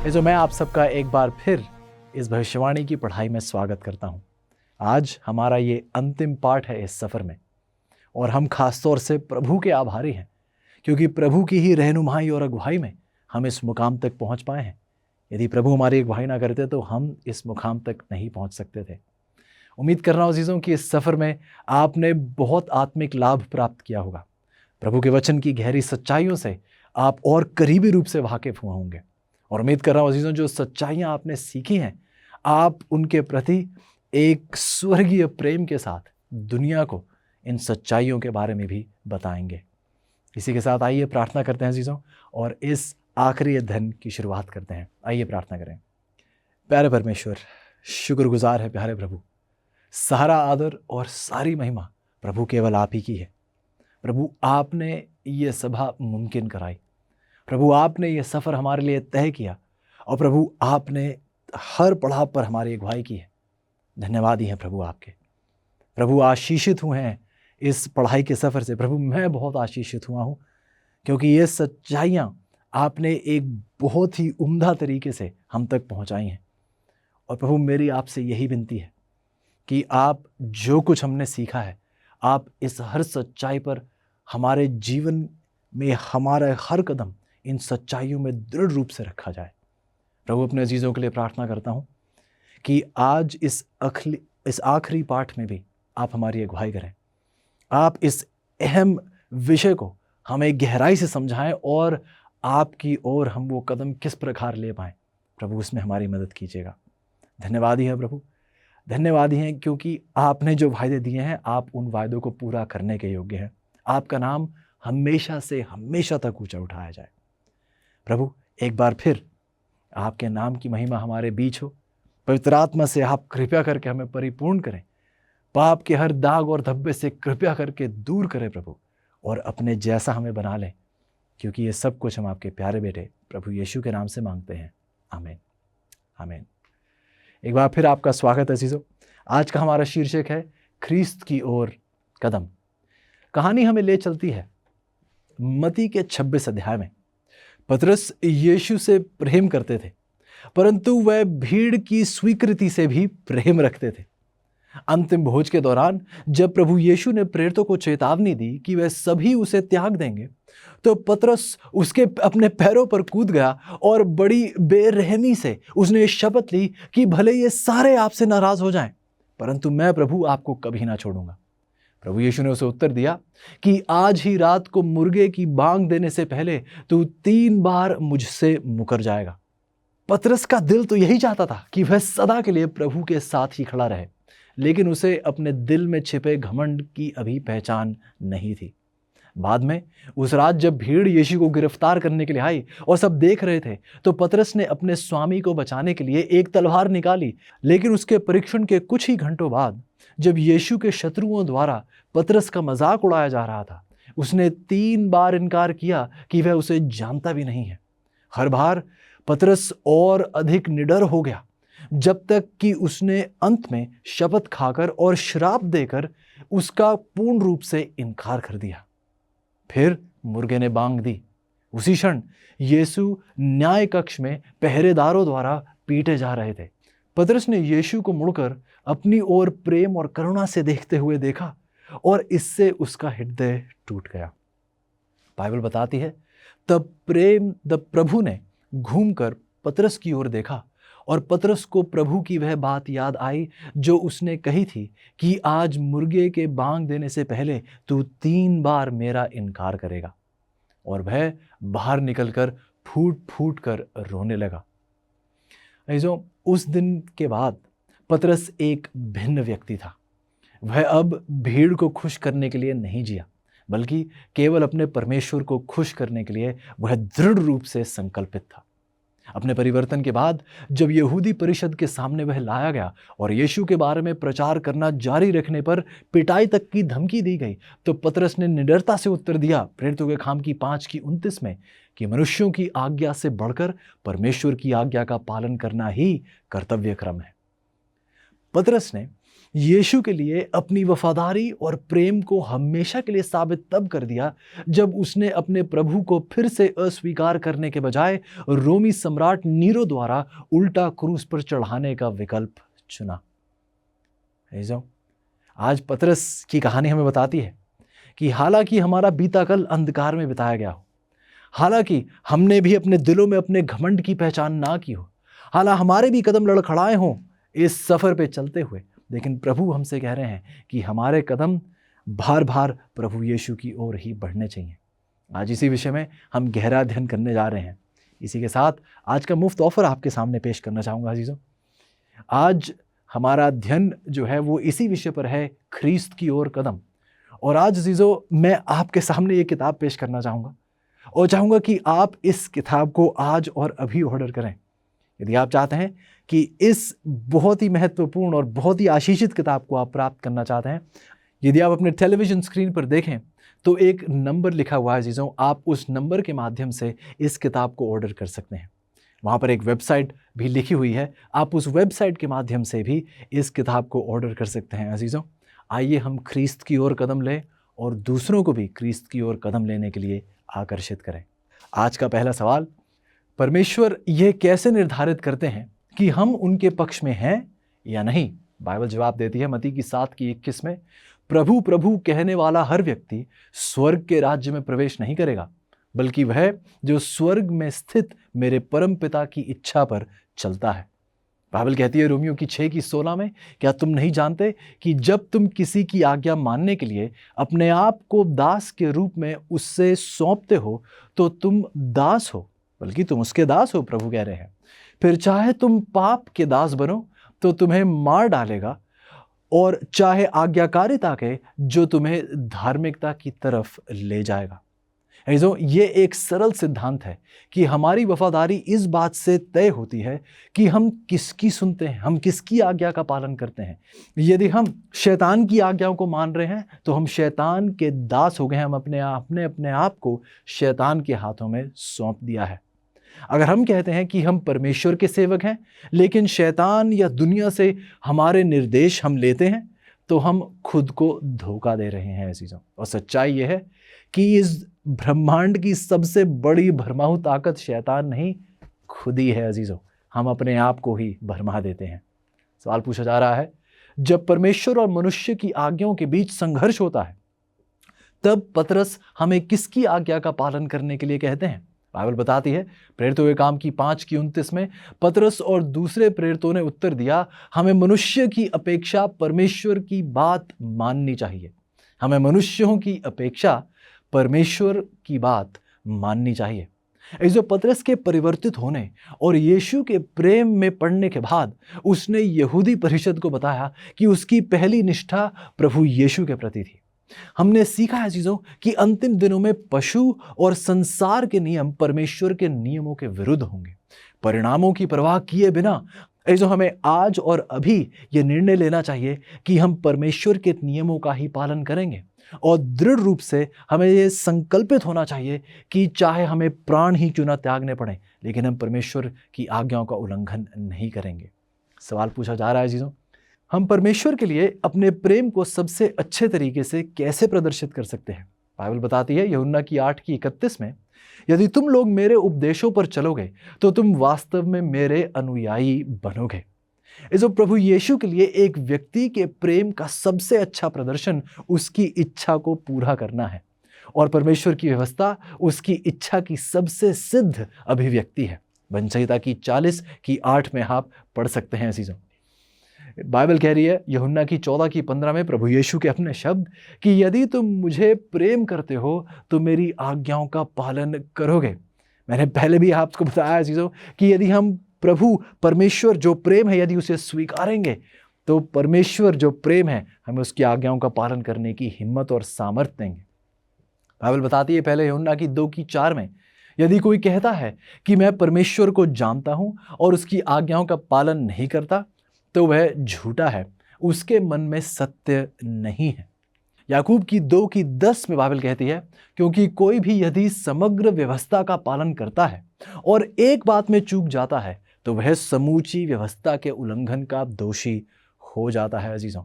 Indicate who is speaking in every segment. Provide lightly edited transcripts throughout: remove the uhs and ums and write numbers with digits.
Speaker 1: जो मैं आप सबका एक बार फिर इस भविष्यवाणी की पढ़ाई में स्वागत करता हूं। आज हमारा ये अंतिम पाठ है इस सफ़र में, और हम खास तौर से प्रभु के आभारी हैं, क्योंकि प्रभु की ही रहनुमाई और अगुवाई में हम इस मुकाम तक पहुंच पाए हैं। यदि प्रभु हमारी अगुवाई ना करते तो हम इस मुकाम तक नहीं पहुंच सकते थे। उम्मीद कर रहा हूं अजीज़ों कि इस सफ़र में आपने बहुत आत्मिक लाभ प्राप्त किया होगा। प्रभु के वचन की गहरी सच्चाइयों से आप और करीबी रूप से वाकिफ हुए होंगे, और उम्मीद कर रहा हूं अजीज़ों जो सच्चाइयां आपने सीखी हैं आप उनके प्रति एक स्वर्गीय प्रेम के साथ दुनिया को इन सच्चाइयों के बारे में भी बताएंगे। इसी के साथ आइए प्रार्थना करते हैं अजीज़ों, और इस आखिरी अध्ययन की शुरुआत करते हैं। आइए प्रार्थना करें। प्यारे परमेश्वर, शुक्रगुजार है प्यारे प्रभु, सारा आदर और सारी महिमा प्रभु केवल आप ही की है। प्रभु आपने ये सभा मुमकिन कराई, प्रभु आपने ये सफ़र हमारे लिए तय किया, और प्रभु आपने हर पड़ाव पर हमारी अगुवाई की है। धन्यवाद ही है प्रभु आपके। प्रभु आशीषित हुए हैं इस पढ़ाई के सफ़र से। प्रभु मैं बहुत आशीषित हुआ हूँ, क्योंकि ये सच्चाइयाँ आपने एक बहुत ही उम्दा तरीके से हम तक पहुँचाई हैं। और प्रभु मेरी आपसे यही विनती है कि आप जो कुछ हमने सीखा है, आप इस हर सच्चाई पर हमारे जीवन में हमारा हर कदम इन सच्चाइयों में दृढ़ रूप से रखा जाए। प्रभु अपने अजीज़ों के लिए प्रार्थना करता हूँ कि आज इस आखिरी पाठ में भी आप हमारी अगुवाई करें। आप इस अहम विषय को हमें गहराई से समझाएं, और आपकी ओर हम वो कदम किस प्रकार ले पाएं, प्रभु उसमें हमारी मदद कीजिएगा। धन्यवाद ही है प्रभु, धन्यवाद ही है, क्योंकि आपने जो वायदे दिए हैं आप उन वायदों को पूरा करने के योग्य हैं। आपका नाम हमेशा से हमेशा तक ऊंचा उठाया जाए। प्रभु एक बार फिर आपके नाम की महिमा हमारे बीच हो। पवित्र आत्मा से आप कृपया करके हमें परिपूर्ण करें, पाप के हर दाग और धब्बे से कृपया करके दूर करें प्रभु, और अपने जैसा हमें बना लें, क्योंकि ये सब कुछ हम आपके प्यारे बेटे प्रभु यीशु के नाम से मांगते हैं। आमीन आमीन। एक बार फिर आपका स्वागत है अजीज़ों। आज का हमारा शीर्षक है ख्रीस्त की ओर कदम। कहानी हमें ले चलती है मत्ती के 26 अध्याय में। पतरस यीशु से प्रेम करते थे, परंतु वह भीड़ की स्वीकृति से भी प्रेम रखते थे। अंतिम भोज के दौरान जब प्रभु यीशु ने प्रेरितों को चेतावनी दी कि वह सभी उसे त्याग देंगे, तो पतरस उसके अपने पैरों पर कूद गया और बड़ी बेरहमी से उसने शपथ ली कि भले ये सारे आपसे नाराज हो जाएं, परंतु मैं प्रभु आपको कभी ना छोड़ूंगा। प्रभु यीशु ने उसे उत्तर दिया कि आज ही रात को मुर्गे की बांग देने से पहले तू 3 बार मुझसे मुकर जाएगा। पतरस का दिल तो यही चाहता था कि वह सदा के लिए प्रभु के साथ ही खड़ा रहे, लेकिन उसे अपने दिल में छिपे घमंड की अभी पहचान नहीं थी। बाद में उस रात जब भीड़ यीशु को गिरफ्तार करने के लिए आई और सब देख रहे थे, तो पतरस ने अपने स्वामी को बचाने के लिए एक तलवार निकाली। लेकिन उसके परीक्षण के कुछ ही घंटों बाद, जब यीशु के शत्रुओं द्वारा पतरस का मजाक उड़ाया जा रहा था, उसने 3 बार इनकार किया कि वह उसे जानता भी नहीं है। हर बार पतरस और अधिक निडर हो गया, जब तक कि उसने अंत में शपथ खाकर और श्राप देकर उसका पूर्ण रूप से इनकार कर दिया। फिर मुर्गे ने बांग दी। उसी क्षण यीशु न्याय कक्ष में पहरेदारों द्वारा पीटे जा रहे थे। पतरस ने यीशु को मुड़कर अपनी ओर प्रेम और करुणा से देखते हुए देखा, और इससे उसका हृदय टूट गया। बाइबल बताती है तब प्रभु ने घूमकर पतरस की ओर देखा, और पतरस को प्रभु की वह बात याद आई जो उसने कही थी कि आज मुर्गे के बांग देने से पहले तू 3 बार मेरा इनकार करेगा। और वह बाहर निकलकर फूट फूट कर रोने लगा। ऐसो उस दिन के बाद पतरस एक भिन्न व्यक्ति था। वह अब भीड़ को खुश करने के लिए नहीं जिया, बल्कि केवल अपने परमेश्वर को खुश करने के लिए वह दृढ़ रूप से संकल्पित था। अपने परिवर्तन के बाद जब यहूदी परिषद के सामने वह लाया गया और यीशु के बारे में प्रचार करना जारी रखने पर पिटाई तक की धमकी दी गई, तो पतरस ने निडरता से उत्तर दिया प्रेरितों के काम की 5:29 में कि मनुष्यों की आज्ञा से बढ़कर परमेश्वर की आज्ञा का पालन करना ही कर्तव्य क्रम है। पतरस ने यीशु के लिए अपनी वफादारी और प्रेम को हमेशा के लिए साबित तब कर दिया जब उसने अपने प्रभु को फिर से अस्वीकार करने के बजाय रोमी सम्राट नीरो द्वारा उल्टा क्रूस पर चढ़ाने का विकल्प चुना। आज पतरस की कहानी हमें बताती है कि हालांकि हमारा बीता कल अंधकार में बिताया गया हो, हालांकि हमने भी अपने दिलों में अपने घमंड की पहचान ना की हो, हालांकि हमारे भी कदम लड़खड़ाए हों इस सफर पे चलते हुए, लेकिन प्रभु हमसे कह रहे हैं कि हमारे कदम बार बार प्रभु यीशु की ओर ही बढ़ने चाहिए। आज इसी विषय में हम गहरा अध्ययन करने जा रहे हैं। इसी के साथ आज का मुफ्त ऑफर आपके सामने पेश करना चाहूँगा अजीजों। आज हमारा अध्ययन जो है वो इसी विषय पर है, ख्रीस्त की ओर कदम। और आज अजीजों मैं आपके सामने ये किताब पेश करना चाहूँगा और चाहूँगा कि आप इस किताब को आज और अभी ऑर्डर करें। यदि आप चाहते हैं कि इस बहुत ही महत्वपूर्ण और बहुत ही आशीषित किताब को आप प्राप्त करना चाहते हैं, यदि आप अपने टेलीविज़न स्क्रीन पर देखें तो एक नंबर लिखा हुआ है अजीजों, आप उस नंबर के माध्यम से इस किताब को ऑर्डर कर सकते हैं। वहाँ पर एक वेबसाइट भी लिखी हुई है, आप उस वेबसाइट के माध्यम से भी इस किताब को ऑर्डर कर सकते हैं। अजीजों, आइए हम ख्रीस्त की ओर कदम लें और दूसरों को भी ख्रीस्त की ओर कदम लेने के लिए आकर्षित करें। आज का पहला सवाल, परमेश्वर ये कैसे निर्धारित करते हैं कि हम उनके पक्ष में हैं या नहीं? बाइबल जवाब देती है मत्ती की 7:21 में, प्रभु प्रभु कहने वाला हर व्यक्ति स्वर्ग के राज्य में प्रवेश नहीं करेगा, बल्कि वह जो स्वर्ग में स्थित मेरे परम पिता की इच्छा पर चलता है। बाइबल कहती है रोमियो की 6:16 में, क्या तुम नहीं जानते कि जब तुम किसी की आज्ञा मानने के लिए अपने आप को दास के रूप में उससे सौंपते हो तो तुम दास हो, बल्कि तुम उसके दास हो, प्रभु कह रहे हैं। फिर चाहे तुम पाप के दास बनो तो तुम्हें मार डालेगा, और चाहे आज्ञाकारिता के जो तुम्हें धार्मिकता की तरफ ले जाएगा। ये एक सरल सिद्धांत है कि हमारी वफादारी इस बात से तय होती है कि हम किसकी सुनते हैं, हम किसकी आज्ञा का पालन करते हैं। यदि हम शैतान की आज्ञाओं को मान रहे हैं तो हम शैतान के दास हो गए, हम अपने आप को शैतान के हाथों में सौंप दिया है। अगर हम कहते हैं कि हम परमेश्वर के सेवक हैं लेकिन शैतान या दुनिया से हमारे निर्देश हम लेते हैं तो हम खुद को धोखा दे रहे हैं अजीजों। और सच्चाई यह है कि इस ब्रह्मांड की सबसे बड़ी भरमाऊ ताकत शैतान नहीं, खुद ही है अजीजों। हम अपने आप को ही भरमा देते हैं। सवाल पूछा जा रहा है, जब परमेश्वर और मनुष्य की आज्ञाओं के बीच संघर्ष होता है तब पतरस हमें किसकी आज्ञा का पालन करने के लिए कहते हैं? बाइबल बताती है प्रेरितों के काम की 5:29 में, पतरस और दूसरे प्रेरितों ने उत्तर दिया, हमें मनुष्य की अपेक्षा परमेश्वर की बात माननी चाहिए। हमें मनुष्यों की अपेक्षा परमेश्वर की बात माननी चाहिए। जो पतरस के परिवर्तित होने और यीशु के प्रेम में पड़ने के बाद उसने यहूदी परिषद को बताया कि उसकी पहली निष्ठा प्रभु यीशु के प्रति थी। हमने सीखा है चीजों कि अंतिम दिनों में पशु और संसार के नियम परमेश्वर के नियमों के विरुद्ध होंगे। परिणामों की परवाह किए बिना जो हमें आज और अभी ये निर्णय लेना चाहिए कि हम परमेश्वर के नियमों का ही पालन करेंगे, और दृढ़ रूप से हमें ये संकल्पित होना चाहिए कि चाहे हमें प्राण ही क्यों ना त्यागने पड़े लेकिन हम परमेश्वर की आज्ञाओं का उल्लंघन नहीं करेंगे। सवाल पूछा जा रहा है चीजों, हम परमेश्वर के लिए अपने प्रेम को सबसे अच्छे तरीके से कैसे प्रदर्शित कर सकते हैं? बाइबल बताती है यूहन्ना की 8:31 में, यदि तुम लोग मेरे उपदेशों पर चलोगे तो तुम वास्तव में मेरे अनुयायी बनोगे। जो प्रभु यीशु के लिए एक व्यक्ति के प्रेम का सबसे अच्छा प्रदर्शन उसकी इच्छा को पूरा करना है, और परमेश्वर की व्यवस्था उसकी इच्छा की सबसे सिद्ध अभिव्यक्ति है। वंचिता की 40:8 में आप पढ़ सकते हैं चीजों। बाइबल कह रही है यूहन्ना की 14:15 में प्रभु यीशु के अपने शब्द कि यदि तुम मुझे प्रेम करते हो तो मेरी आज्ञाओं का पालन करोगे। मैंने पहले भी आपको बताया चीजों कि यदि हम प्रभु परमेश्वर जो प्रेम है यदि उसे स्वीकारेंगे तो परमेश्वर जो प्रेम है हमें उसकी आज्ञाओं का पालन करने की हिम्मत और सामर्थ्य देंगे। बाइबल बताती है पहले यूहन्ना की 2:4 में, यदि कोई कहता है कि मैं परमेश्वर को जानता हूं और उसकी आज्ञाओं का पालन नहीं करता तो वह झूठा है, उसके मन में सत्य नहीं है। याकूब की 2:10 में बाइबल कहती है, क्योंकि कोई भी यदि समग्र व्यवस्था का पालन करता है और एक बात में चूक जाता है तो वह समूची व्यवस्था के उल्लंघन का दोषी हो जाता है। अजीजों,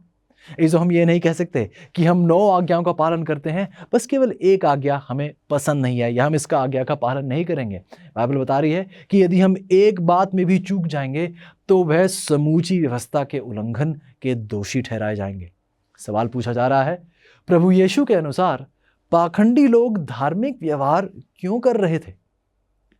Speaker 1: इसे हम ये नहीं कह सकते कि हम 9 आज्ञाओं का पालन करते हैं, बस केवल एक आज्ञा हमें पसंद नहीं है या हम इसका आज्ञा का पालन नहीं करेंगे। बाइबल बता रही है कि यदि हम एक बात में भी चूक जाएंगे तो वह समूची व्यवस्था के उल्लंघन के दोषी ठहराए जाएंगे। सवाल पूछा जा रहा है, प्रभु यीशु के अनुसार पाखंडी लोग धार्मिक व्यवहार क्यों कर रहे थे?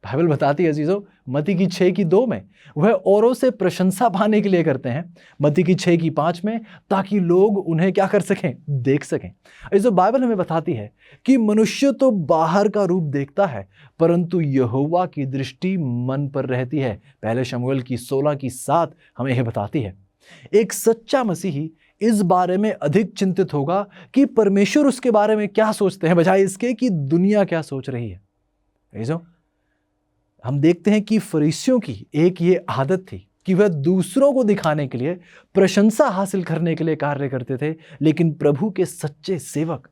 Speaker 1: बाइबल बताती है अजीजों, मत्ती की 6:2 में वह औरों से प्रशंसा पाने के लिए करते हैं। मत्ती की 6:5 में ताकि लोग उन्हें क्या कर सकें, देख सकें। अजीजों, बाइबल हमें बताती है कि मनुष्य तो बाहर का रूप देखता है परंतु यहोवा की दृष्टि मन पर रहती है। पहले शमूएल की 16:7 हमें यह बताती है। एक सच्चा मसीही इस बारे में अधिक चिंतित होगा कि परमेश्वर उसके बारे में क्या सोचते हैं बजाय इसके कि दुनिया क्या सोच रही है। अजीजों, हम देखते हैं कि फरीसियों की एक ये आदत थी कि वह दूसरों को दिखाने के लिए, प्रशंसा हासिल करने के लिए कार्य करते थे, लेकिन प्रभु के सच्चे सेवक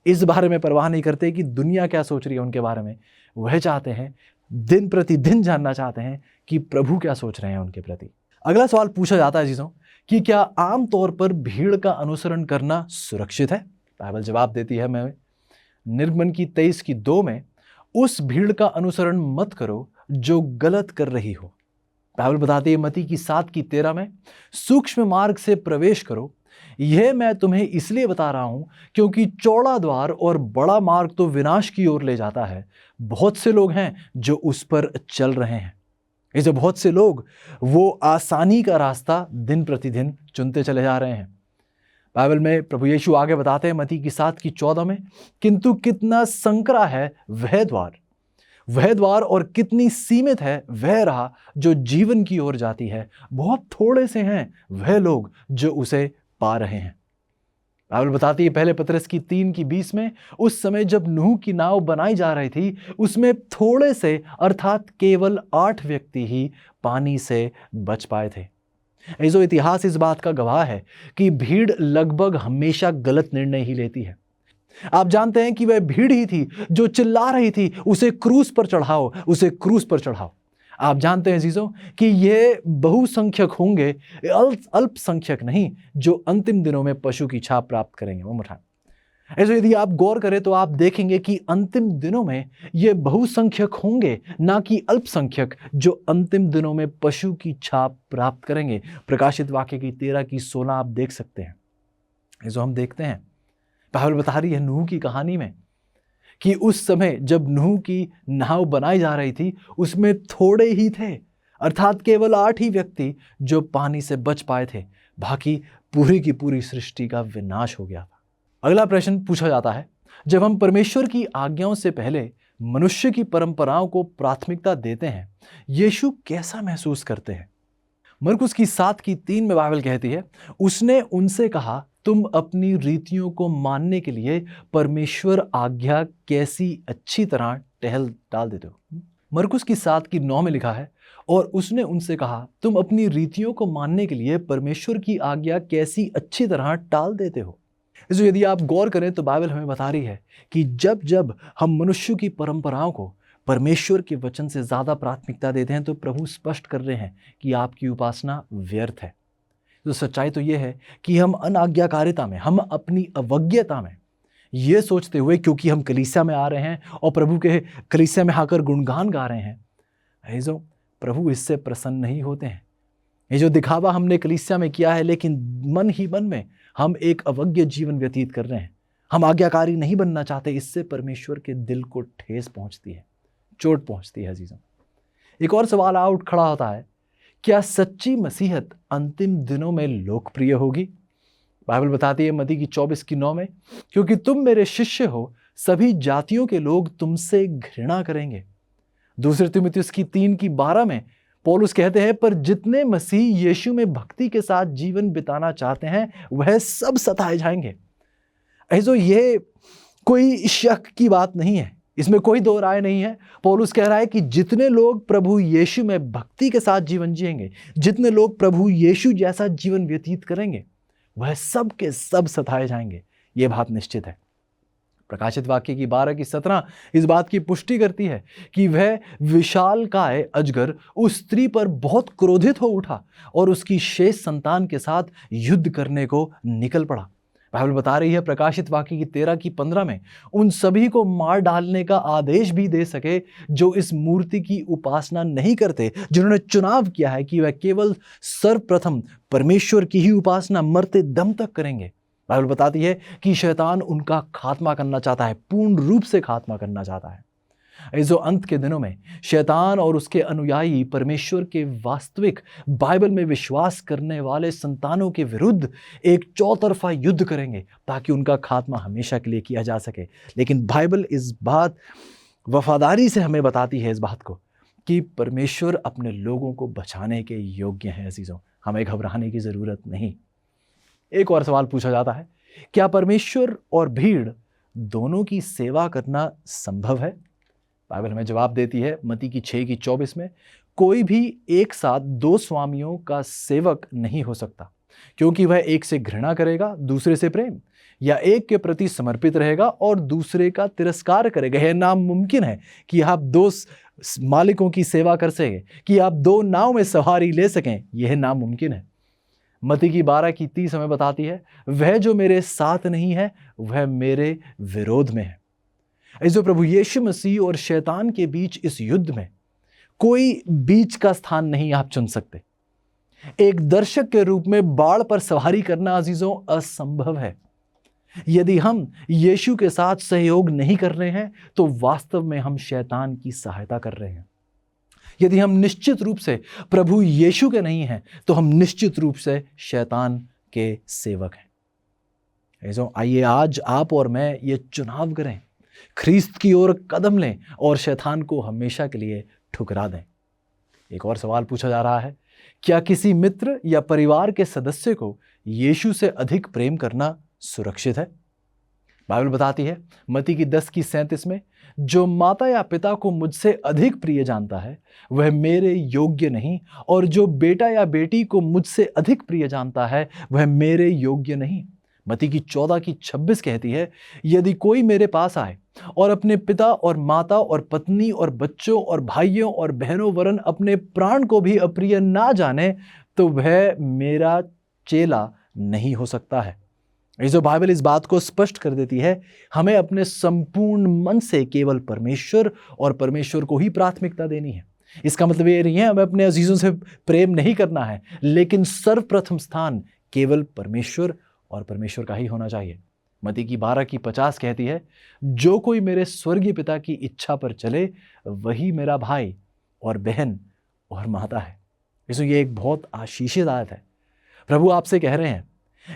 Speaker 1: इस बारे में परवाह नहीं करते कि दुनिया क्या सोच रही है उनके बारे में। वह चाहते हैं, दिन प्रतिदिन जानना चाहते हैं कि प्रभु क्या सोच रहे हैं उनके प्रति। अगला सवाल पूछा जाता है जीजों कि क्या आम तौर पर भीड़ का अनुसरण करना सुरक्षित है? बाइबल जवाब देती है हमें निर्गमन की 23:2 में, उस भीड़ का अनुसरण मत करो जो गलत कर रही हो। बाइबल बताती है मत्ती की 7:13 में, सूक्ष्म मार्ग से प्रवेश करो। यह मैं तुम्हें इसलिए बता रहा हूं क्योंकि चौड़ा द्वार और बड़ा मार्ग तो विनाश की ओर ले जाता है, बहुत से लोग हैं जो उस पर चल रहे हैं। इसे बहुत से लोग वो आसानी का रास्ता दिन प्रतिदिन चुनते चले जा रहे हैं। बाइबल में प्रभु यीशु आगे बताते हैं मत्ती की 7:14 में, किंतु कितना संकरा है वह द्वार और कितनी सीमित है वह राह जो जीवन की ओर जाती है, बहुत थोड़े से हैं वह लोग जो उसे पा रहे हैं। बाइबल बताती है पहले पतरस की 3:20 में, उस समय जब नूह की नाव बनाई जा रही थी उसमें थोड़े से अर्थात केवल 8 व्यक्ति ही पानी से बच पाए थे। जो इतिहास इस बात का गवाह है कि भीड़ लगभग हमेशा गलत निर्णय ही लेती है। आप जानते हैं कि वह भीड़ ही थी जो चिल्ला रही थी, उसे क्रूस पर चढ़ाओ, उसे क्रूस पर चढ़ाओ। आप जानते हैं जीजों कि ये बहुसंख्यक होंगे, अल्पसंख्यक नहीं, जो अंतिम दिनों में पशु की छाप प्राप्त करेंगे। वो मुठा ऐसे यदि आप गौर करें तो आप देखेंगे कि अंतिम दिनों में ये बहुसंख्यक होंगे, ना कि अल्पसंख्यक, जो अंतिम दिनों में पशु की छाप प्राप्त करेंगे। प्रकाशित वाक्य की 13:16 आप देख सकते हैं। जो हम देखते हैं बाइबल बता रही है नूह की कहानी में कि उस समय जब नूह की नाव बनाई जा रही थी उसमें थोड़े ही थे, अर्थात केवल 8 ही व्यक्ति जो पानी से बच पाए थे, बाकी पूरी की पूरी सृष्टि का विनाश हो गया था। अगला प्रश्न पूछा जाता है, जब हम परमेश्वर की आज्ञाओं से पहले मनुष्य की परंपराओं को प्राथमिकता देते हैं, यीशु कैसा महसूस करते हैं? मरकुस की 7:3 में बाइबल कहती है, उसने उनसे कहा, तुम अपनी रीतियों को मानने के लिए परमेश्वर आज्ञा कैसी अच्छी तरह टहल डाल देते हो। मरकुस की 7:9 में लिखा है, और उसने उनसे कहा, तुम अपनी रीतियों को मानने के लिए परमेश्वर की आज्ञा कैसी अच्छी तरह टाल देते हो। इसलिए यदि आप गौर करें तो बाइबल हमें बता रही है कि जब जब हम मनुष्य की परंपराओं को परमेश्वर के वचन से ज्यादा प्राथमिकता देते हैं तो प्रभु स्पष्ट कर रहे हैं कि आपकी उपासना व्यर्थ है। तो सच्चाई तो यह है कि हम अनाज्ञाकारिता में, हम अपनी अवज्ञता में ये सोचते हुए, क्योंकि हम कलीसिया में आ रहे हैं और प्रभु के कलीसिया में आकर गुणगान गा रहे हैं, जो प्रभु इससे प्रसन्न नहीं होते हैं। ये जो दिखावा हमने कलीसिया में किया है, लेकिन मन ही मन में हम एक अवज्ञ जीवन व्यतीत कर रहे हैं, हम आज्ञाकारी नहीं बनना चाहते, इससे परमेश्वर के दिल को ठेस पहुंचती है, चोट पहुंचती है। अजीजों, एक और सवाल आ उठ खड़ा होता है, क्या सच्ची मसीहत अंतिम दिनों में लोकप्रिय होगी? बाइबल बताती है मत्ती की 24:9 में, क्योंकि तुम मेरे शिष्य हो, सभी जातियों के लोग तुमसे घृणा करेंगे। दूसरे तीमुथियुस की 3:12 में पौलुस कहते हैं, पर जितने मसीह यीशु में भक्ति के साथ जीवन बिताना चाहते हैं वह सब सताए जाएंगे। ऐसो ये कोई शक की बात नहीं है, इसमें कोई दो राय नहीं है। पौलुस कह रहा है कि जितने लोग प्रभु यीशु में भक्ति के साथ जीवन जिएंगे, जितने लोग प्रभु यीशु जैसा जीवन व्यतीत करेंगे, वह सब के सब सताए जाएंगे। यह बात निश्चित है। प्रकाशित वाक्य की 12:17 इस बात की पुष्टि करती है कि वह विशालकाय अजगर उस स्त्री पर बहुत क्रोधित हो उठा और उसकी शेष संतान के साथ युद्ध करने को निकल पड़ा। बाइबल बता रही है प्रकाशित वाक्य की 13:15 में उन सभी को मार डालने का आदेश भी दे सके जो इस मूर्ति की उपासना नहीं करते, जिन्होंने चुनाव किया है कि वह केवल सर्वप्रथम परमेश्वर की ही उपासना मरते दम तक करेंगे। बाइबल बताती है कि शैतान उनका खात्मा करना चाहता है, पूर्ण रूप से खात्मा करना चाहता है। इस अंत के दिनों में शैतान और उसके अनुयायी परमेश्वर के वास्तविक बाइबल में विश्वास करने वाले संतानों के विरुद्ध एक चौतरफा युद्ध करेंगे ताकि उनका खात्मा हमेशा के लिए किया जा सके। लेकिन बाइबल इस बात वफादारी से हमें बताती है इस बात को कि परमेश्वर अपने लोगों को बचाने के योग्य हैं। अजीजों, हमें घबराने की जरूरत नहीं। एक और सवाल पूछा जाता है, क्या परमेश्वर और भीड़ दोनों की सेवा करना संभव है? बाइबल हमें जवाब देती है मत्ती की 6:24 में, कोई भी एक साथ दो स्वामियों का सेवक नहीं हो सकता, क्योंकि वह एक से घृणा करेगा, दूसरे से प्रेम, या एक के प्रति समर्पित रहेगा और दूसरे का तिरस्कार करेगा। यह नामुमकिन है कि आप दो मालिकों की सेवा कर सकें, कि आप दो नाव में सवारी ले सकें। यह नामुमकिन है। मत्ती की 12:30 हमें बताती है, वह जो मेरे साथ नहीं है वह मेरे विरोध में है। जो प्रभु यीशु मसीह और शैतान के बीच इस युद्ध में कोई बीच का स्थान नहीं आप चुन सकते। एक दर्शक के रूप में बाढ़ पर सवारी करना अजीजों असंभव है। यदि हम यीशु के साथ सहयोग नहीं कर रहे हैं तो वास्तव में हम शैतान की सहायता कर रहे हैं। यदि हम निश्चित रूप से प्रभु यीशु के नहीं हैं तो हम निश्चित रूप से शैतान के सेवक हैं। आइए आज आप और मैं ये चुनाव करें, ख्रीस्त की ओर कदम लें और शैतान को हमेशा के लिए ठुकरा दें। एक और सवाल पूछा जा रहा है, क्या किसी मित्र या परिवार के सदस्य को यीशु से अधिक प्रेम करना सुरक्षित है? बाइबल बताती है मत्ती की 10:37 में, जो माता या पिता को मुझसे अधिक प्रिय जानता है वह मेरे योग्य नहीं, और जो बेटा या बेटी को मुझसे अधिक प्रिय जानता है वह मेरे योग्य नहीं। मत्ती की 14:26 कहती है, यदि कोई मेरे पास आए और अपने पिता और माता और पत्नी और बच्चों और भाइयों और बहनों वरन अपने प्राण को भी अप्रिय ना जाने तो वह मेरा चेला नहीं हो सकता है। जो बाइबल इस बात को स्पष्ट कर देती है, हमें अपने संपूर्ण मन से केवल परमेश्वर और परमेश्वर को ही प्राथमिकता देनी है। इसका मतलब ये नहीं है हमें अपने अजीजों से प्रेम नहीं करना है, लेकिन सर्वप्रथम स्थान केवल परमेश्वर और परमेश्वर का ही होना चाहिए। मत्ती की 12:50 कहती है, जो कोई मेरे स्वर्गीय पिता की इच्छा पर चले वही मेरा भाई और बहन और माता है। इसमें ये एक बहुत आशीषित आयत है। प्रभु आपसे कह रहे हैं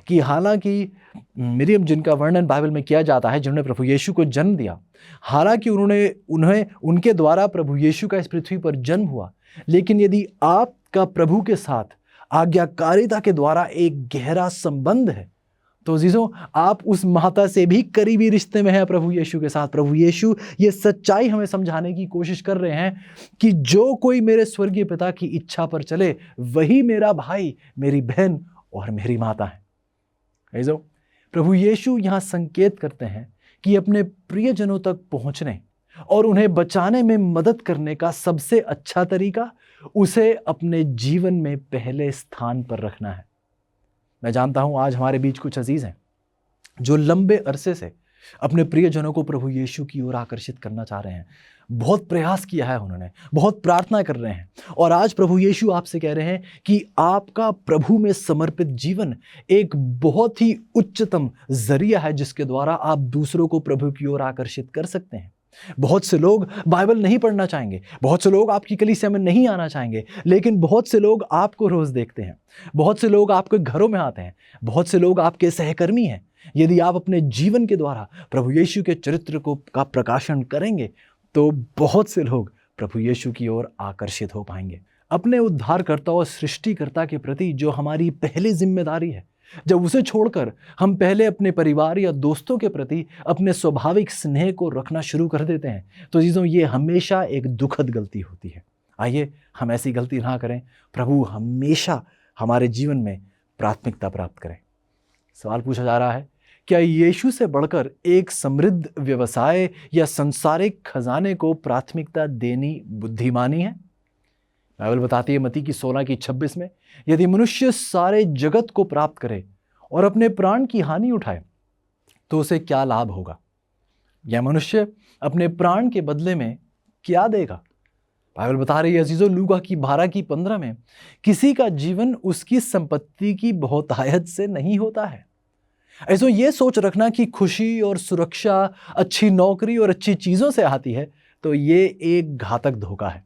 Speaker 1: कि हालांकि मरियम, जिनका वर्णन बाइबल में किया जाता है, जिन्होंने प्रभु यीशु को जन्म दिया, हालांकि उनके द्वारा प्रभु यीशु का इस पृथ्वी पर जन्म हुआ, लेकिन यदि आपका प्रभु के साथ आज्ञाकारिता के द्वारा एक गहरा संबंध है तो अजीजों आप उस माता से भी करीबी रिश्ते में हैं प्रभु यीशु के साथ। प्रभु यीशु ये सच्चाई हमें समझाने की कोशिश कर रहे हैं कि जो कोई मेरे स्वर्गीय पिता की इच्छा पर चले वही मेरा भाई, मेरी बहन और मेरी माता है। अजीजों, प्रभु यीशु यहाँ संकेत करते हैं कि अपने प्रियजनों तक पहुंचने और उन्हें बचाने में मदद करने का सबसे अच्छा तरीका उसे अपने जीवन में पहले स्थान पर रखना है। मैं जानता हूं आज हमारे बीच कुछ अजीज हैं जो लंबे अरसे से अपने प्रियजनों को प्रभु यीशु की ओर आकर्षित करना चाह रहे हैं। बहुत प्रयास किया है उन्होंने, बहुत प्रार्थना कर रहे हैं, और आज प्रभु यीशु आपसे कह रहे हैं कि आपका प्रभु में समर्पित जीवन एक बहुत ही उच्चतम जरिया है जिसके द्वारा आप दूसरों को प्रभु की ओर आकर्षित कर सकते हैं। बहुत से लोग बाइबल नहीं पढ़ना चाहेंगे, बहुत से लोग आपकी कलीसिया में नहीं आना चाहेंगे, लेकिन बहुत से लोग आपको रोज देखते हैं, बहुत से लोग आपके घरों में आते हैं, बहुत से लोग आपके सहकर्मी हैं। यदि आप अपने जीवन के द्वारा प्रभु यीशु के चरित्र का प्रकाशन करेंगे तो बहुत से लोग प्रभु यीशु की ओर आकर्षित हो पाएंगे। अपने उद्धारकर्ता और सृष्टिकर्ता के प्रति जो हमारी पहली जिम्मेदारी है, जब उसे छोड़कर हम पहले अपने परिवार या दोस्तों के प्रति अपने स्वाभाविक स्नेह को रखना शुरू कर देते हैं तो चीज़ों ये हमेशा एक दुखद गलती होती है। आइए हम ऐसी गलती ना करें। प्रभु हमेशा हमारे जीवन में प्राथमिकता प्राप्त करें। सवाल पूछा जा रहा है, क्या यीशु से बढ़कर एक समृद्ध व्यवसाय या सांसारिक खजाने को प्राथमिकता देनी बुद्धिमानी है? बाइबल बताती है मत्ती की 16:26 में, यदि मनुष्य सारे जगत को प्राप्त करे और अपने प्राण की हानि उठाए तो उसे क्या लाभ होगा? यह मनुष्य अपने प्राण के बदले में क्या देगा? बाइबल बता रही है अजीजों, लूका की 12:15 में, किसी का जीवन उसकी संपत्ति की बहुतायत से नहीं होता है। ऐसो ये सोच रखना कि खुशी और सुरक्षा अच्छी नौकरी और अच्छी चीजों से आती है, तो ये एक घातक धोखा है।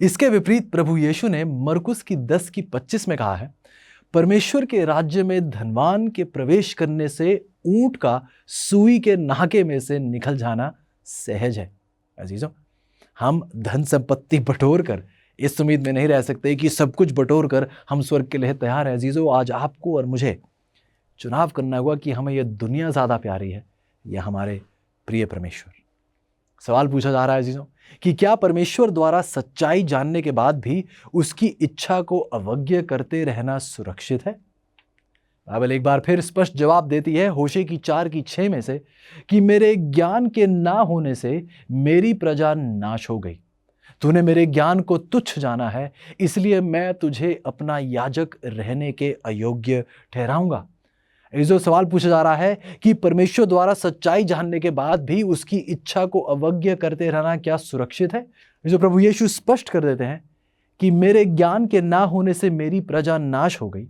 Speaker 1: इसके विपरीत प्रभु यीशु ने मरकुस की 10:25 में कहा है, परमेश्वर के राज्य में धनवान के प्रवेश करने से ऊंट का सुई के नाके में से निकल जाना सहज है। अजीजों, हम धन संपत्ति बटोर कर इस उम्मीद में नहीं रह सकते कि सब कुछ बटोर कर हम स्वर्ग के लिए तैयार हैं। अजीजों, आज आपको और मुझे चुनाव करना होगा कि हमें यह दुनिया ज़्यादा प्यारी है या हमारे प्रिय परमेश्वर। सवाल पूछा जा रहा है अजीजों कि क्या परमेश्वर द्वारा सच्चाई जानने के बाद भी उसकी इच्छा को अवज्ञा करते रहना सुरक्षित है? बाइबल एक बार फिर स्पष्ट जवाब देती है होशे की 4:6 में से कि मेरे ज्ञान के ना होने से मेरी प्रजा नाश हो गई। तूने मेरे ज्ञान को तुच्छ जाना है, इसलिए मैं तुझे अपना याजक रहने के अयोग्य ठहराऊंगा। जो सवाल पूछा जा रहा है कि परमेश्वर द्वारा सच्चाई जानने के बाद भी उसकी इच्छा को अवज्ञा करते रहना क्या सुरक्षित है? जो प्रभु यीशु स्पष्ट कर देते हैं कि मेरे ज्ञान के ना होने से मेरी प्रजा नाश हो गई।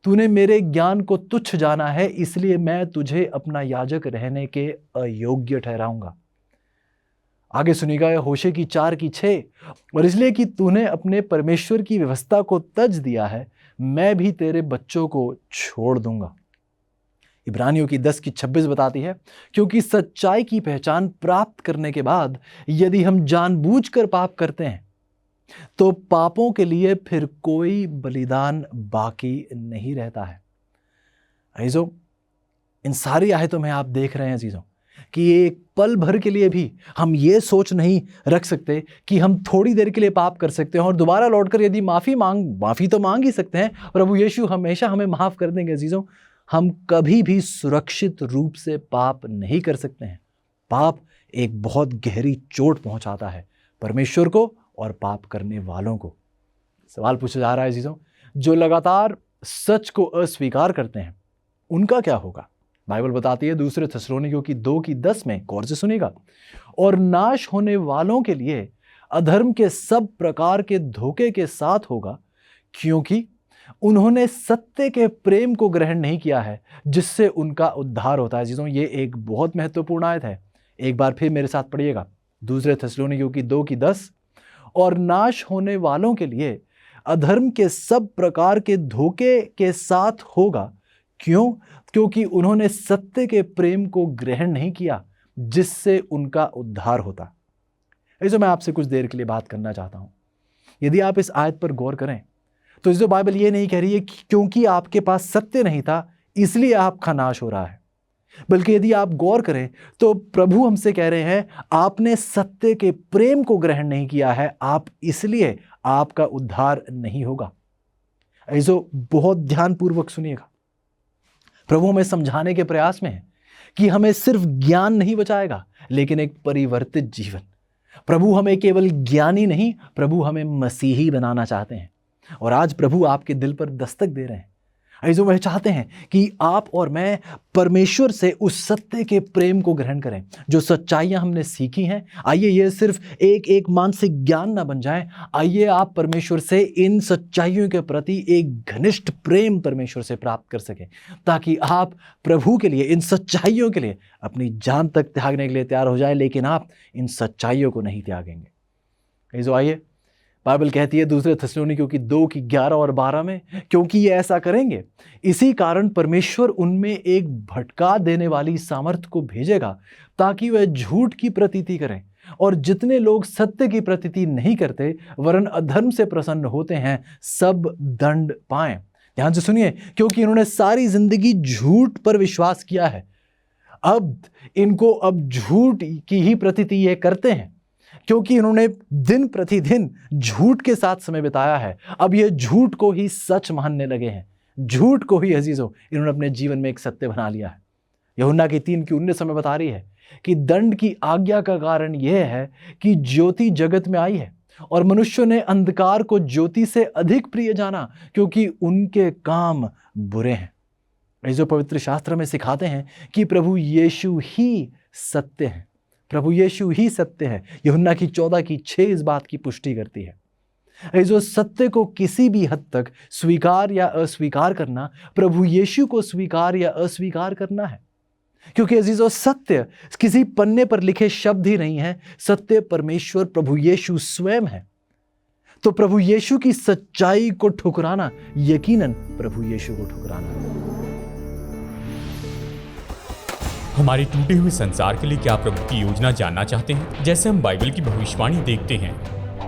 Speaker 1: तूने मेरे ज्ञान को तुच्छ जाना है, इसलिए मैं तुझे अपना याजक रहने के अयोग्य ठहराऊंगा। आगे सुनिएगा होशे की 4:6, और इसलिए कि तूने अपने परमेश्वर की व्यवस्था को तज दिया है, मैं भी तेरे बच्चों को छोड़ दूंगा। इब्रानियों की 10:26 बताती है, क्योंकि सच्चाई की पहचान प्राप्त करने के बाद यदि हम जानबूझकर पाप करते हैं तो पापों के लिए फिर कोई बलिदान बाकी नहीं रहता है। अजीजों, इन सारी आयतों में आप देख रहे हैं अजीजों कि एक पल भर के लिए भी हम ये सोच नहीं रख सकते कि हम थोड़ी देर के लिए पाप कर सकते हैं और दोबारा लौटकर यदि माफ़ी तो मांग ही सकते हैं, प्रभु यीशु हमेशा हमें माफ़ कर देंगे। अजीजों, हम कभी भी सुरक्षित रूप से पाप नहीं कर सकते हैं। पाप एक बहुत गहरी चोट पहुंचाता है परमेश्वर को और पाप करने वालों को। सवाल पूछा जा रहा है अजीजों, जो लगातार सच को अस्वीकार करते हैं उनका क्या होगा? बाइबल बताती है दूसरे थिस्सलुनीकियों की 2:10 में, गौर से सुनिएगा, और नाश होने वालों के लिए अधर्म के सब प्रकार के धोखे के साथ होगा, क्योंकि उन्होंने सत्य के प्रेम को ग्रहण नहीं किया है जिससे उनका उद्धार होता है। अजीजों, ये एक बहुत महत्वपूर्ण आयत है। एक बार फिर मेरे साथ पढ़िएगा, दूसरे थिस्सलुनीकियों की 2:10, और नाश होने वालों के लिए अधर्म के सब प्रकार के धोखे के साथ होगा, क्योंकि उन्होंने सत्य के प्रेम को ग्रहण नहीं किया जिससे उनका उद्धार होता। ऐसे मैं आपसे कुछ देर के लिए बात करना चाहता हूं। यदि आप इस आयत पर गौर करें तो जो बाइबल ये नहीं कह रही है कि क्योंकि आपके पास सत्य नहीं था इसलिए आपका नाश हो रहा है, बल्कि यदि आप गौर करें तो प्रभु हमसे कह रहे हैं आपने सत्य के प्रेम को ग्रहण नहीं किया है, आप इसलिए आपका उद्धार नहीं होगा। ऐसो बहुत ध्यानपूर्वक सुनिएगा। प्रभु हमें समझाने के प्रयास में है कि हमें सिर्फ ज्ञान नहीं बचाएगा लेकिन एक परिवर्तित जीवन। प्रभु हमें केवल ज्ञानी नहीं, प्रभु हमें मसीही बनाना चाहते हैं। और आज प्रभु आपके दिल पर दस्तक दे रहे हैं। ऐसे वह चाहते हैं कि आप और मैं परमेश्वर से उस सत्य के प्रेम को ग्रहण करें जो सच्चाइयां हमने सीखी हैं। आइए ये सिर्फ एक मानसिक ज्ञान ना बन जाए, आइए आप परमेश्वर से इन सच्चाइयों के प्रति एक घनिष्ठ प्रेम परमेश्वर से प्राप्त कर सकें, ताकि आप प्रभु के लिए, इन सच्चाइयों के लिए अपनी जान तक त्यागने के लिए तैयार हो जाए, लेकिन आप इन सच्चाइयों को नहीं त्यागेंगे। ऐसे आइए, बाइबल कहती है दूसरे थिस्सलुनीकियों की 2:11 और 12 में, क्योंकि ये ऐसा करेंगे इसी कारण परमेश्वर उनमें एक भटका देने वाली सामर्थ्य को भेजेगा ताकि वह झूठ की प्रतीति करें, और जितने लोग सत्य की प्रतीति नहीं करते वरन अधर्म से प्रसन्न होते हैं सब दंड पाएं। ध्यान से सुनिए, क्योंकि इन्होंने सारी जिंदगी झूठ पर विश्वास किया है, अब झूठ की ही प्रतीति ये करते हैं, क्योंकि इन्होंने दिन प्रतिदिन झूठ के साथ समय बिताया है। अब ये झूठ को ही सच मानने लगे हैं, झूठ को ही अजीजों इन्होंने अपने जीवन में एक सत्य बना लिया है। यूहन्ना की 3:19 में बता रही है कि दंड की आज्ञा का कारण यह है कि ज्योति जगत में आई है और मनुष्यों ने अंधकार को ज्योति से अधिक प्रिय जाना, क्योंकि उनके काम बुरे हैं। ये जो पवित्र शास्त्र में सिखाते हैं कि प्रभु यीशु ही सत्य है, प्रभु यीशु ही सत्य है। यूहन्ना की 14:6 इस बात की पुष्टि करती है। ये जो सत्य को किसी भी हद तक स्वीकार या अस्वीकार करना, प्रभु यीशु को स्वीकार या अस्वीकार करना है। क्योंकि अजीजों, सत्य किसी पन्ने पर लिखे शब्द ही नहीं है, सत्य परमेश्वर प्रभु यीशु स्वयं है। तो प्रभु यीशु की सच्चाई को ठुकराना यकीनन प्रभु यीशु को ठुकराना।
Speaker 2: हमारे टूटे हुए संसार के लिए क्या प्रभु की योजना जानना चाहते हैं? जैसे हम बाइबल की भविष्यवाणी देखते हैं,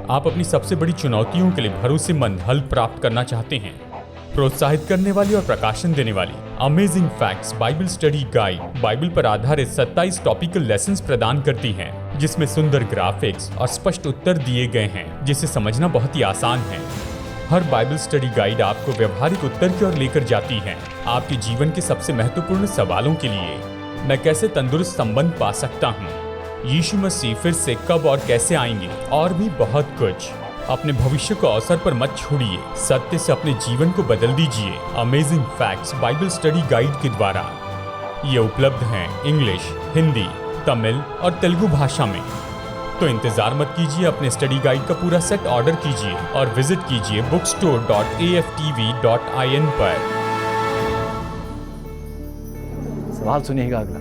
Speaker 2: आप अपनी सबसे बड़ी चुनौतियों के लिए भरोसेमंद हल प्राप्त करना चाहते हैं। प्रोत्साहित करने वाली और प्रकाशन देने वाली amazing facts Bible study guide Bible पर आधारित 27 टॉपिकल लेसन्स प्रदान करती हैं, जिसमें सुंदर ग्राफिक्स और स्पष्ट उत्तर दिए गए हैं, जिसे समझना बहुत ही आसान है। हर बाइबल स्टडी गाइड आपको व्यवहारिक उत्तर की ओर लेकर जाती है, आपके जीवन के सबसे महत्वपूर्ण सवालों के लिए। मैं कैसे तंदुरुस्त संबंध पा सकता हूँ, यीशु मसीह फिर से कब और कैसे आएंगे, और भी बहुत कुछ। अपने भविष्य को अवसर पर मत छोड़िए, सत्य से अपने जीवन को बदल दीजिए। Amazing facts Bible study guide के द्वारा ये उपलब्ध हैं इंग्लिश, हिंदी, तमिल और तेलुगु भाषा में। तो इंतजार मत कीजिए, अपने स्टडी गाइड का पूरा सेट ऑर्डर कीजिए और विजिट कीजिए bookstore.aftv.in पर।
Speaker 1: सवाल सुनिएगा अगला,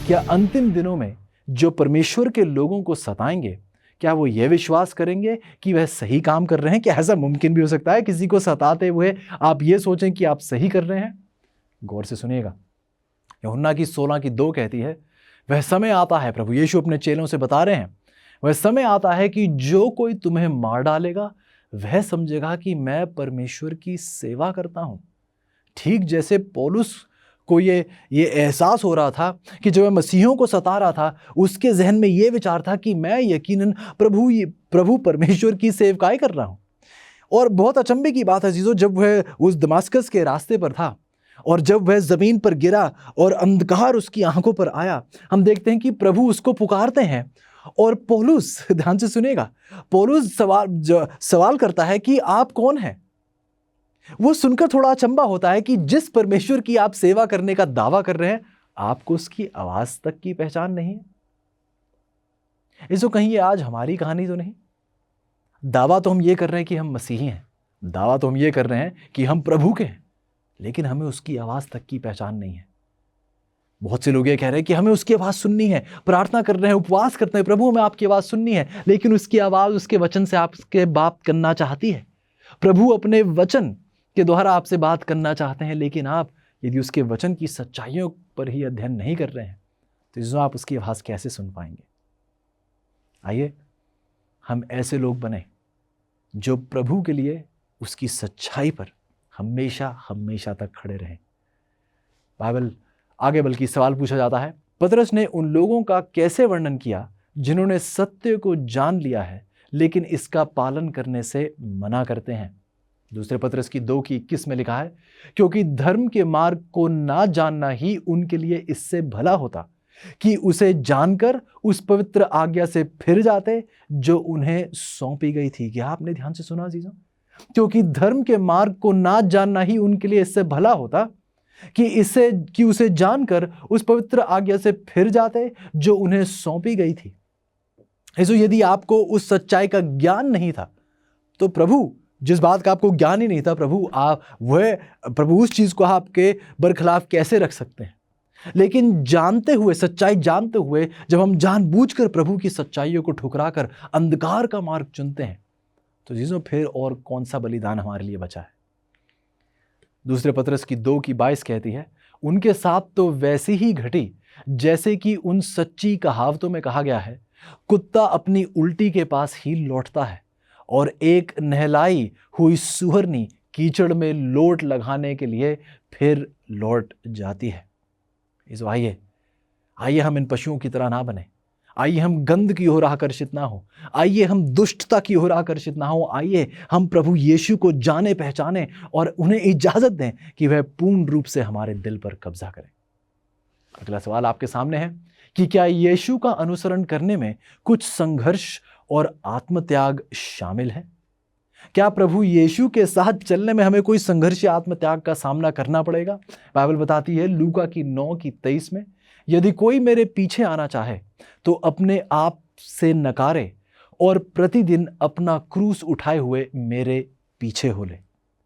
Speaker 1: क्या अंतिम दिनों में जो परमेश्वर के लोगों को सताएंगे, क्या वो ये विश्वास करेंगे कि वह सही काम कर रहे हैं? क्या ऐसा मुमकिन भी हो सकता है किसी को सताते हुए आप ये सोचें कि आप सही कर रहे हैं? गौर से सुनिएगा। यूहन्ना की 16:2 कहती है, वह समय आता है, प्रभु यीशु अपने चेलों से बता रहे हैं, वह समय आता है कि जो कोई तुम्हें मार डालेगा वह समझेगा कि मैं परमेश्वर की सेवा करता हूं। ठीक जैसे पौलुस को ये एहसास हो रहा था कि जब वह मसीहों को सता रहा था, उसके जहन में ये विचार था कि मैं यकीनन प्रभु परमेश्वर की सेवकाई कर रहा हूं। और बहुत अचंभे की बात है जीजो, जब वह उस दमास्कस के रास्ते पर था और जब वह जमीन पर गिरा और अंधकार उसकी आंखों पर आया, हम देखते हैं कि प्रभु उसको पुकारते हैं और पौलुस, ध्यान से सुनेगा, पौलुस सवाल करता है कि आप कौन हैं? वो सुनकर थोड़ा अचंभा होता है कि जिस परमेश्वर की आप सेवा करने का दावा कर रहे हैं, आपको उसकी आवाज तक की पहचान नहीं है। इसको कहीं ये आज हमारी कहानी तो नहीं? दावा तो हम ये कर रहे हैं कि हम मसीही हैं, दावा तो हम ये कर रहे हैं कि हम प्रभु के हैं, लेकिन हमें उसकी आवाज तक की पहचान नहीं है। बहुत से लोग ये कह रहे हैं कि हमें उसकी आवाज सुननी है, प्रार्थना कर रहे हैं, उपवास करते हैं, प्रभु हमें आपकी आवाज सुननी है, लेकिन उसकी आवाज उसके वचन से आपके बात करना चाहती है। प्रभु अपने वचन के द्वारा आपसे बात करना चाहते हैं, लेकिन आप यदि उसके वचन की सच्चाइयों पर ही अध्ययन नहीं कर रहे हैं तो इसमें आप उसकी आवाज कैसे सुन पाएंगे? आइए हम ऐसे लोग बने जो प्रभु के लिए उसकी सच्चाई पर हमेशा हमेशा तक खड़े रहें। बाइबल आगे बल्कि सवाल पूछा जाता है, पतरस ने उन लोगों का कैसे वर्णन किया जिन्होंने सत्य को जान लिया है लेकिन इसका पालन करने से मना करते हैं? दूसरे पतरस की 2:21 में लिखा है, क्योंकि धर्म के मार्ग को ना जानना ही उनके लिए इससे भला होता कि उसे जानकर उस पवित्र आज्ञा से फिर जाते जो उन्हें सौंपी गई थी। क्या आपने ध्यान से सुना जीजों? क्योंकि धर्म के मार्ग को ना जानना ही उनके लिए इससे भला होता कि उसे जानकर उस पवित्र आज्ञा से फिर जाते जो उन्हें सौंपी गई थी। ऐसो यदि आपको उस सच्चाई का ज्ञान नहीं था तो प्रभु, जिस बात का आपको ज्ञान ही नहीं था, प्रभु उस चीज को आपके बरखिलाफ कैसे रख सकते हैं? लेकिन जानते हुए, सच्चाई जानते हुए, जब हम जानबूझकर प्रभु की सच्चाइयों को ठुकराकर अंधकार का मार्ग चुनते हैं तो जीजों फिर और कौन सा बलिदान हमारे लिए बचा है? दूसरे पतरस की 2:22 कहती है, उनके साथ तो वैसी ही घटी जैसे कि उन सच्ची कहावतों में कहा गया है, कुत्ता अपनी उल्टी के पास ही लौटता है और एक नहलाई हुई सुअरनी कीचड़ में लोट लगाने के लिए फिर लौट जाती है। इस आइए हम इन पशुओं की तरह ना बने। आइए हम गंध की ओर आकर्षित ना हो, आइए हम दुष्टता की ओर आकर्षित ना हो। आइए हम प्रभु यीशु को जाने पहचाने और उन्हें इजाजत दें कि वह पूर्ण रूप से हमारे दिल पर कब्जा करें। अगला सवाल आपके सामने है कि क्या यीशु का अनुसरण करने में कुछ संघर्ष और आत्मत्याग शामिल है? क्या प्रभु यीशु के साथ चलने में हमें कोई संघर्ष या आत्मत्याग का सामना करना पड़ेगा? बाइबल बताती है लूका की 9:23 में, यदि कोई मेरे पीछे आना चाहे तो अपने आप से नकारे और प्रतिदिन अपना क्रूस उठाए हुए मेरे पीछे हो ले।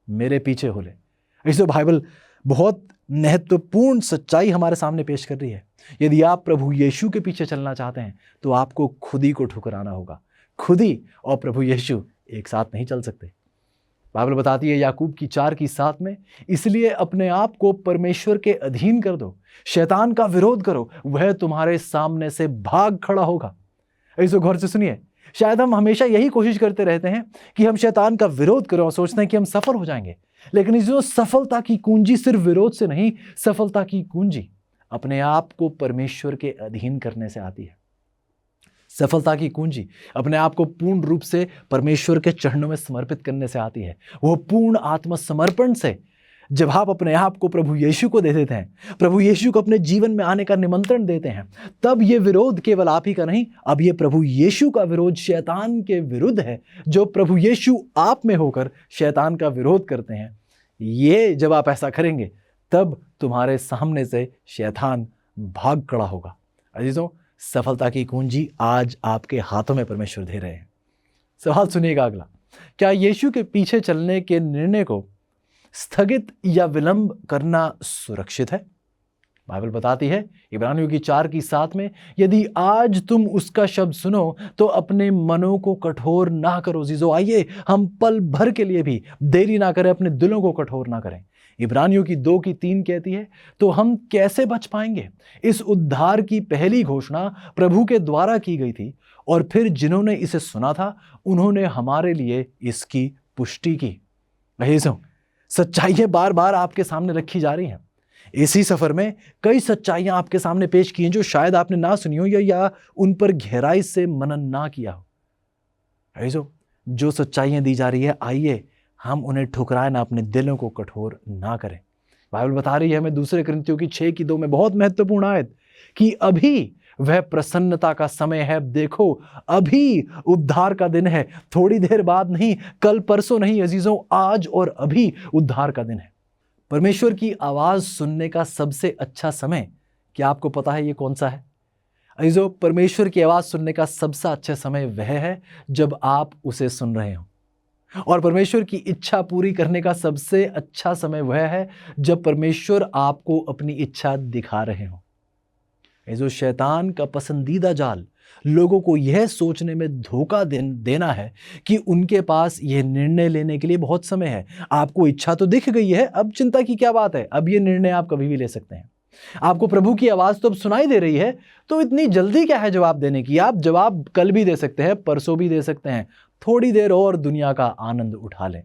Speaker 1: मेरे पीछे हो ले। इसे बाइबल बहुत महत्वपूर्ण सच्चाई हमारे सामने पेश कर रही है। यदि आप प्रभु यीशु के पीछे चलना चाहते हैं तो आपको खुद ही को ठुकराना होगा। खुद ही और प्रभु यीशु एक साथ नहीं चल सकते। बाइबल बताती है याकूब की 4:7 में, इसलिए अपने आप को परमेश्वर के अधीन कर दो, शैतान का विरोध करो, वह तुम्हारे सामने से भाग खड़ा होगा। ऐसे गौर से सुनिए, शायद हम हमेशा यही कोशिश करते रहते हैं कि हम शैतान का विरोध करें और सोचते हैं कि हम सफल हो जाएंगे। लेकिन इसमें सफलता की कुंजी सिर्फ विरोध से नहीं, सफलता की कुंजी अपने आप को परमेश्वर के अधीन करने से आती है। सफलता की कुंजी अपने आप को पूर्ण रूप से परमेश्वर के चरणों में समर्पित करने से आती है। वो पूर्ण आत्मसमर्पण से जब आप अपने आप को प्रभु यीशु को दे देते हैं, प्रभु यीशु को अपने जीवन में आने का निमंत्रण देते हैं, तब ये विरोध केवल आप ही का नहीं, अब ये प्रभु यीशु का विरोध शैतान के विरुद्ध है, जो प्रभु यीशु आप में होकर शैतान का विरोध करते हैं। ये जब आप ऐसा करेंगे तब तुम्हारे सामने से शैतान भाग खड़ा होगा। अजीजों, सफलता की कुंजी आज आपके हाथों में परमेश्वर दे रहे हैं। सवाल सुनिएगा अगला, क्या यीशु के पीछे चलने के निर्णय को स्थगित या विलंब करना सुरक्षित है? बाइबल बताती है इब्रानियों की 4:7 में, यदि आज तुम उसका शब्द सुनो तो अपने मनों को कठोर ना करो। जीजो, आइए हम पल भर के लिए भी देरी ना करें, अपने दिलों को कठोर ना करें। इब्रानियों की 2:3 कहती है, तो हम कैसे बच पाएंगे? इस उद्धार की पहली घोषणा प्रभु के द्वारा की गई थी और फिर जिन्होंने इसे सुना था उन्होंने हमारे लिए इसकी पुष्टि की। सच्चाइयां बार बार आपके सामने रखी जा रही हैं। इसी सफर में कई सच्चाइयां आपके सामने पेश की हैं जो शायद आपने ना सुनी हो या उन पर गहराई से मनन ना किया हो। जो सच्चाइयां दी जा रही है, आइए हम उन्हें ठुकराए ना, अपने दिलों को कठोर ना करें। बाइबल बता रही है हमें 2 कुरिन्थियों की 6:2 में बहुत महत्वपूर्ण आयत कि अभी वह प्रसन्नता का समय है। देखो, अभी उद्धार का दिन है, थोड़ी देर बाद नहीं, कल परसों नहीं अजीजों, आज और अभी उद्धार का दिन है। परमेश्वर की आवाज सुनने का सबसे अच्छा समय क्या आपको पता है ये कौन सा है? अजीजों, परमेश्वर की आवाज सुनने का सबसे अच्छा समय वह है जब आप उसे सुन रहे हो, और परमेश्वर की इच्छा पूरी करने का सबसे अच्छा समय वह है जब परमेश्वर आपको अपनी इच्छा दिखा रहे हो। जो शैतान का पसंदीदा जाल लोगों को यह सोचने में धोखा देना है कि उनके पास यह निर्णय लेने के लिए बहुत समय है। आपको इच्छा तो दिख गई है, अब चिंता की क्या बात है, अब यह निर्णय आप कभी भी ले सकते हैं। आपको प्रभु की आवाज तो अब सुनाई दे रही है, तो इतनी जल्दी क्या है जवाब देने की? आप जवाब कल भी दे सकते हैं, परसों भी दे सकते हैं, थोड़ी देर और दुनिया का आनंद उठा लें।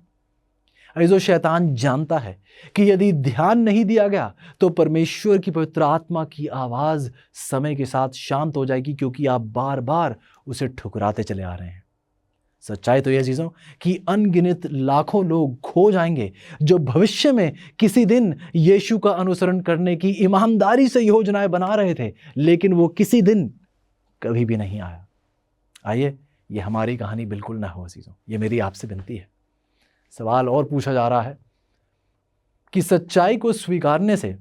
Speaker 1: जो शैतान जानता है कि यदि ध्यान नहीं दिया गया तो परमेश्वर की पवित्र आत्मा की आवाज समय के साथ शांत हो जाएगी, क्योंकि आप बार बार उसे ठुकराते चले आ रहे हैं। सच्चाई तो यह चीजों कि अनगिनत लाखों लोग खो जाएंगे जो भविष्य में किसी दिन यीशु का अनुसरण करने की ईमानदारी से योजनाएं बना रहे थे, लेकिन वो किसी दिन कभी भी नहीं आया। आइए, ये हमारी कहानी बिल्कुल ना हो अजीजों, ये मेरी आपसे विनती है। सवाल और पूछा जा रहा है कि सच्चाई को स्वीकारने से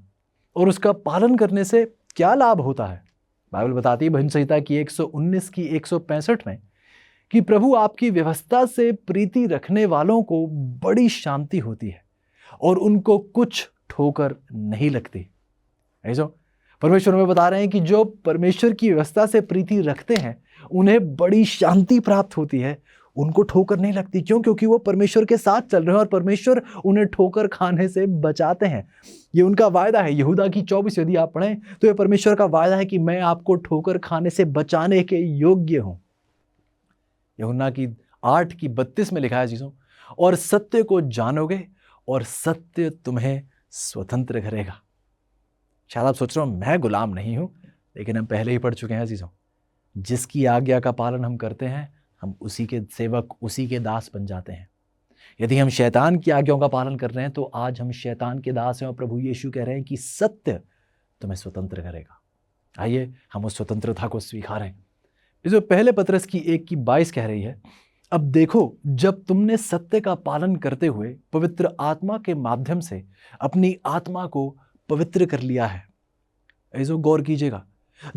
Speaker 1: और उसका पालन करने से क्या लाभ होता है? बाइबल बताती है भजन संहिता की 119 की 165 में कि प्रभु आपकी व्यवस्था से प्रीति रखने वालों को बड़ी शांति होती है और उनको कुछ ठोकर नहीं लगती। ऐसा परमेश्वर में बता रहे हैं कि जो परमेश्वर की व्यवस्था से प्रीति रखते हैं उन्हें बड़ी शांति प्राप्त होती है, उनको ठोकर नहीं लगती। क्यों? क्योंकि वो परमेश्वर के साथ चल रहे हैं और परमेश्वर उन्हें ठोकर खाने से बचाते हैं। ये उनका वायदा है। यहूदा की 24 यदि आप पढ़ें तो ये परमेश्वर का वायदा है कि मैं आपको ठोकर खाने से बचाने के योग्य हूं। यूहन्ना की 8 की 32 में लिखा है चीजों, और सत्य को जानोगे और सत्य तुम्हें स्वतंत्र करेगा। शायद आप सोच रहे हो मैं गुलाम नहीं हूं, लेकिन हम पहले ही पढ़ चुके हैं चीजों, जिसकी आज्ञा का पालन हम करते हैं हम उसी के सेवक, उसी के दास बन जाते हैं। यदि हम शैतान की आज्ञाओं का पालन कर रहे हैं तो आज हम शैतान के दास हैं और प्रभु यीशु कह रहे हैं कि सत्य तुम्हें स्वतंत्र करेगा। आइए हम उस स्वतंत्रता को स्वीकारें। जो पहले पत्रस की 1:22 कह रही है, अब देखो जब तुमने सत्य का पालन करते हुए पवित्र आत्मा के माध्यम से अपनी आत्मा को पवित्र कर लिया है। ऐसो गौर कीजिएगा,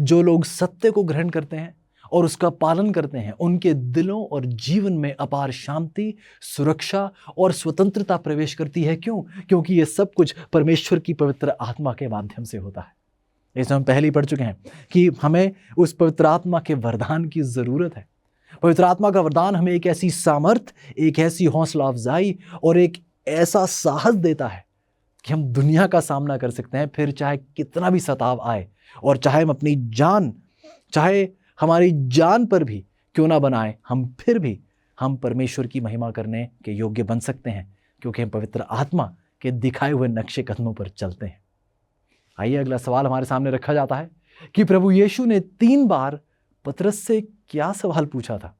Speaker 1: जो लोग सत्य को ग्रहण करते हैं और उसका पालन करते हैं, उनके दिलों और जीवन में अपार शांति, सुरक्षा और स्वतंत्रता प्रवेश करती है। क्यों? क्योंकि ये सब कुछ परमेश्वर की पवित्र आत्मा के माध्यम से होता है। इसे हम पहले ही पढ़ चुके हैं कि हमें उस पवित्र आत्मा के वरदान की जरूरत है। पवित्र आत्मा का वरदान हमें एक ऐसी सामर्थ, एक ऐसी हौसला अफजाई और एक ऐसा साहस देता है कि हम दुनिया का सामना कर सकते हैं, फिर चाहे कितना भी सताव आए और चाहे हम अपनी जान, चाहे हमारी जान पर भी क्यों ना बनाए, फिर भी हम परमेश्वर की महिमा करने के योग्य बन सकते हैं, क्योंकि हम पवित्र आत्मा के दिखाए हुए नक्शे कदमों पर चलते हैं। आइए अगला सवाल हमारे सामने रखा जाता है कि प्रभु यीशु ने 3 बार पतरस से क्या सवाल पूछा था।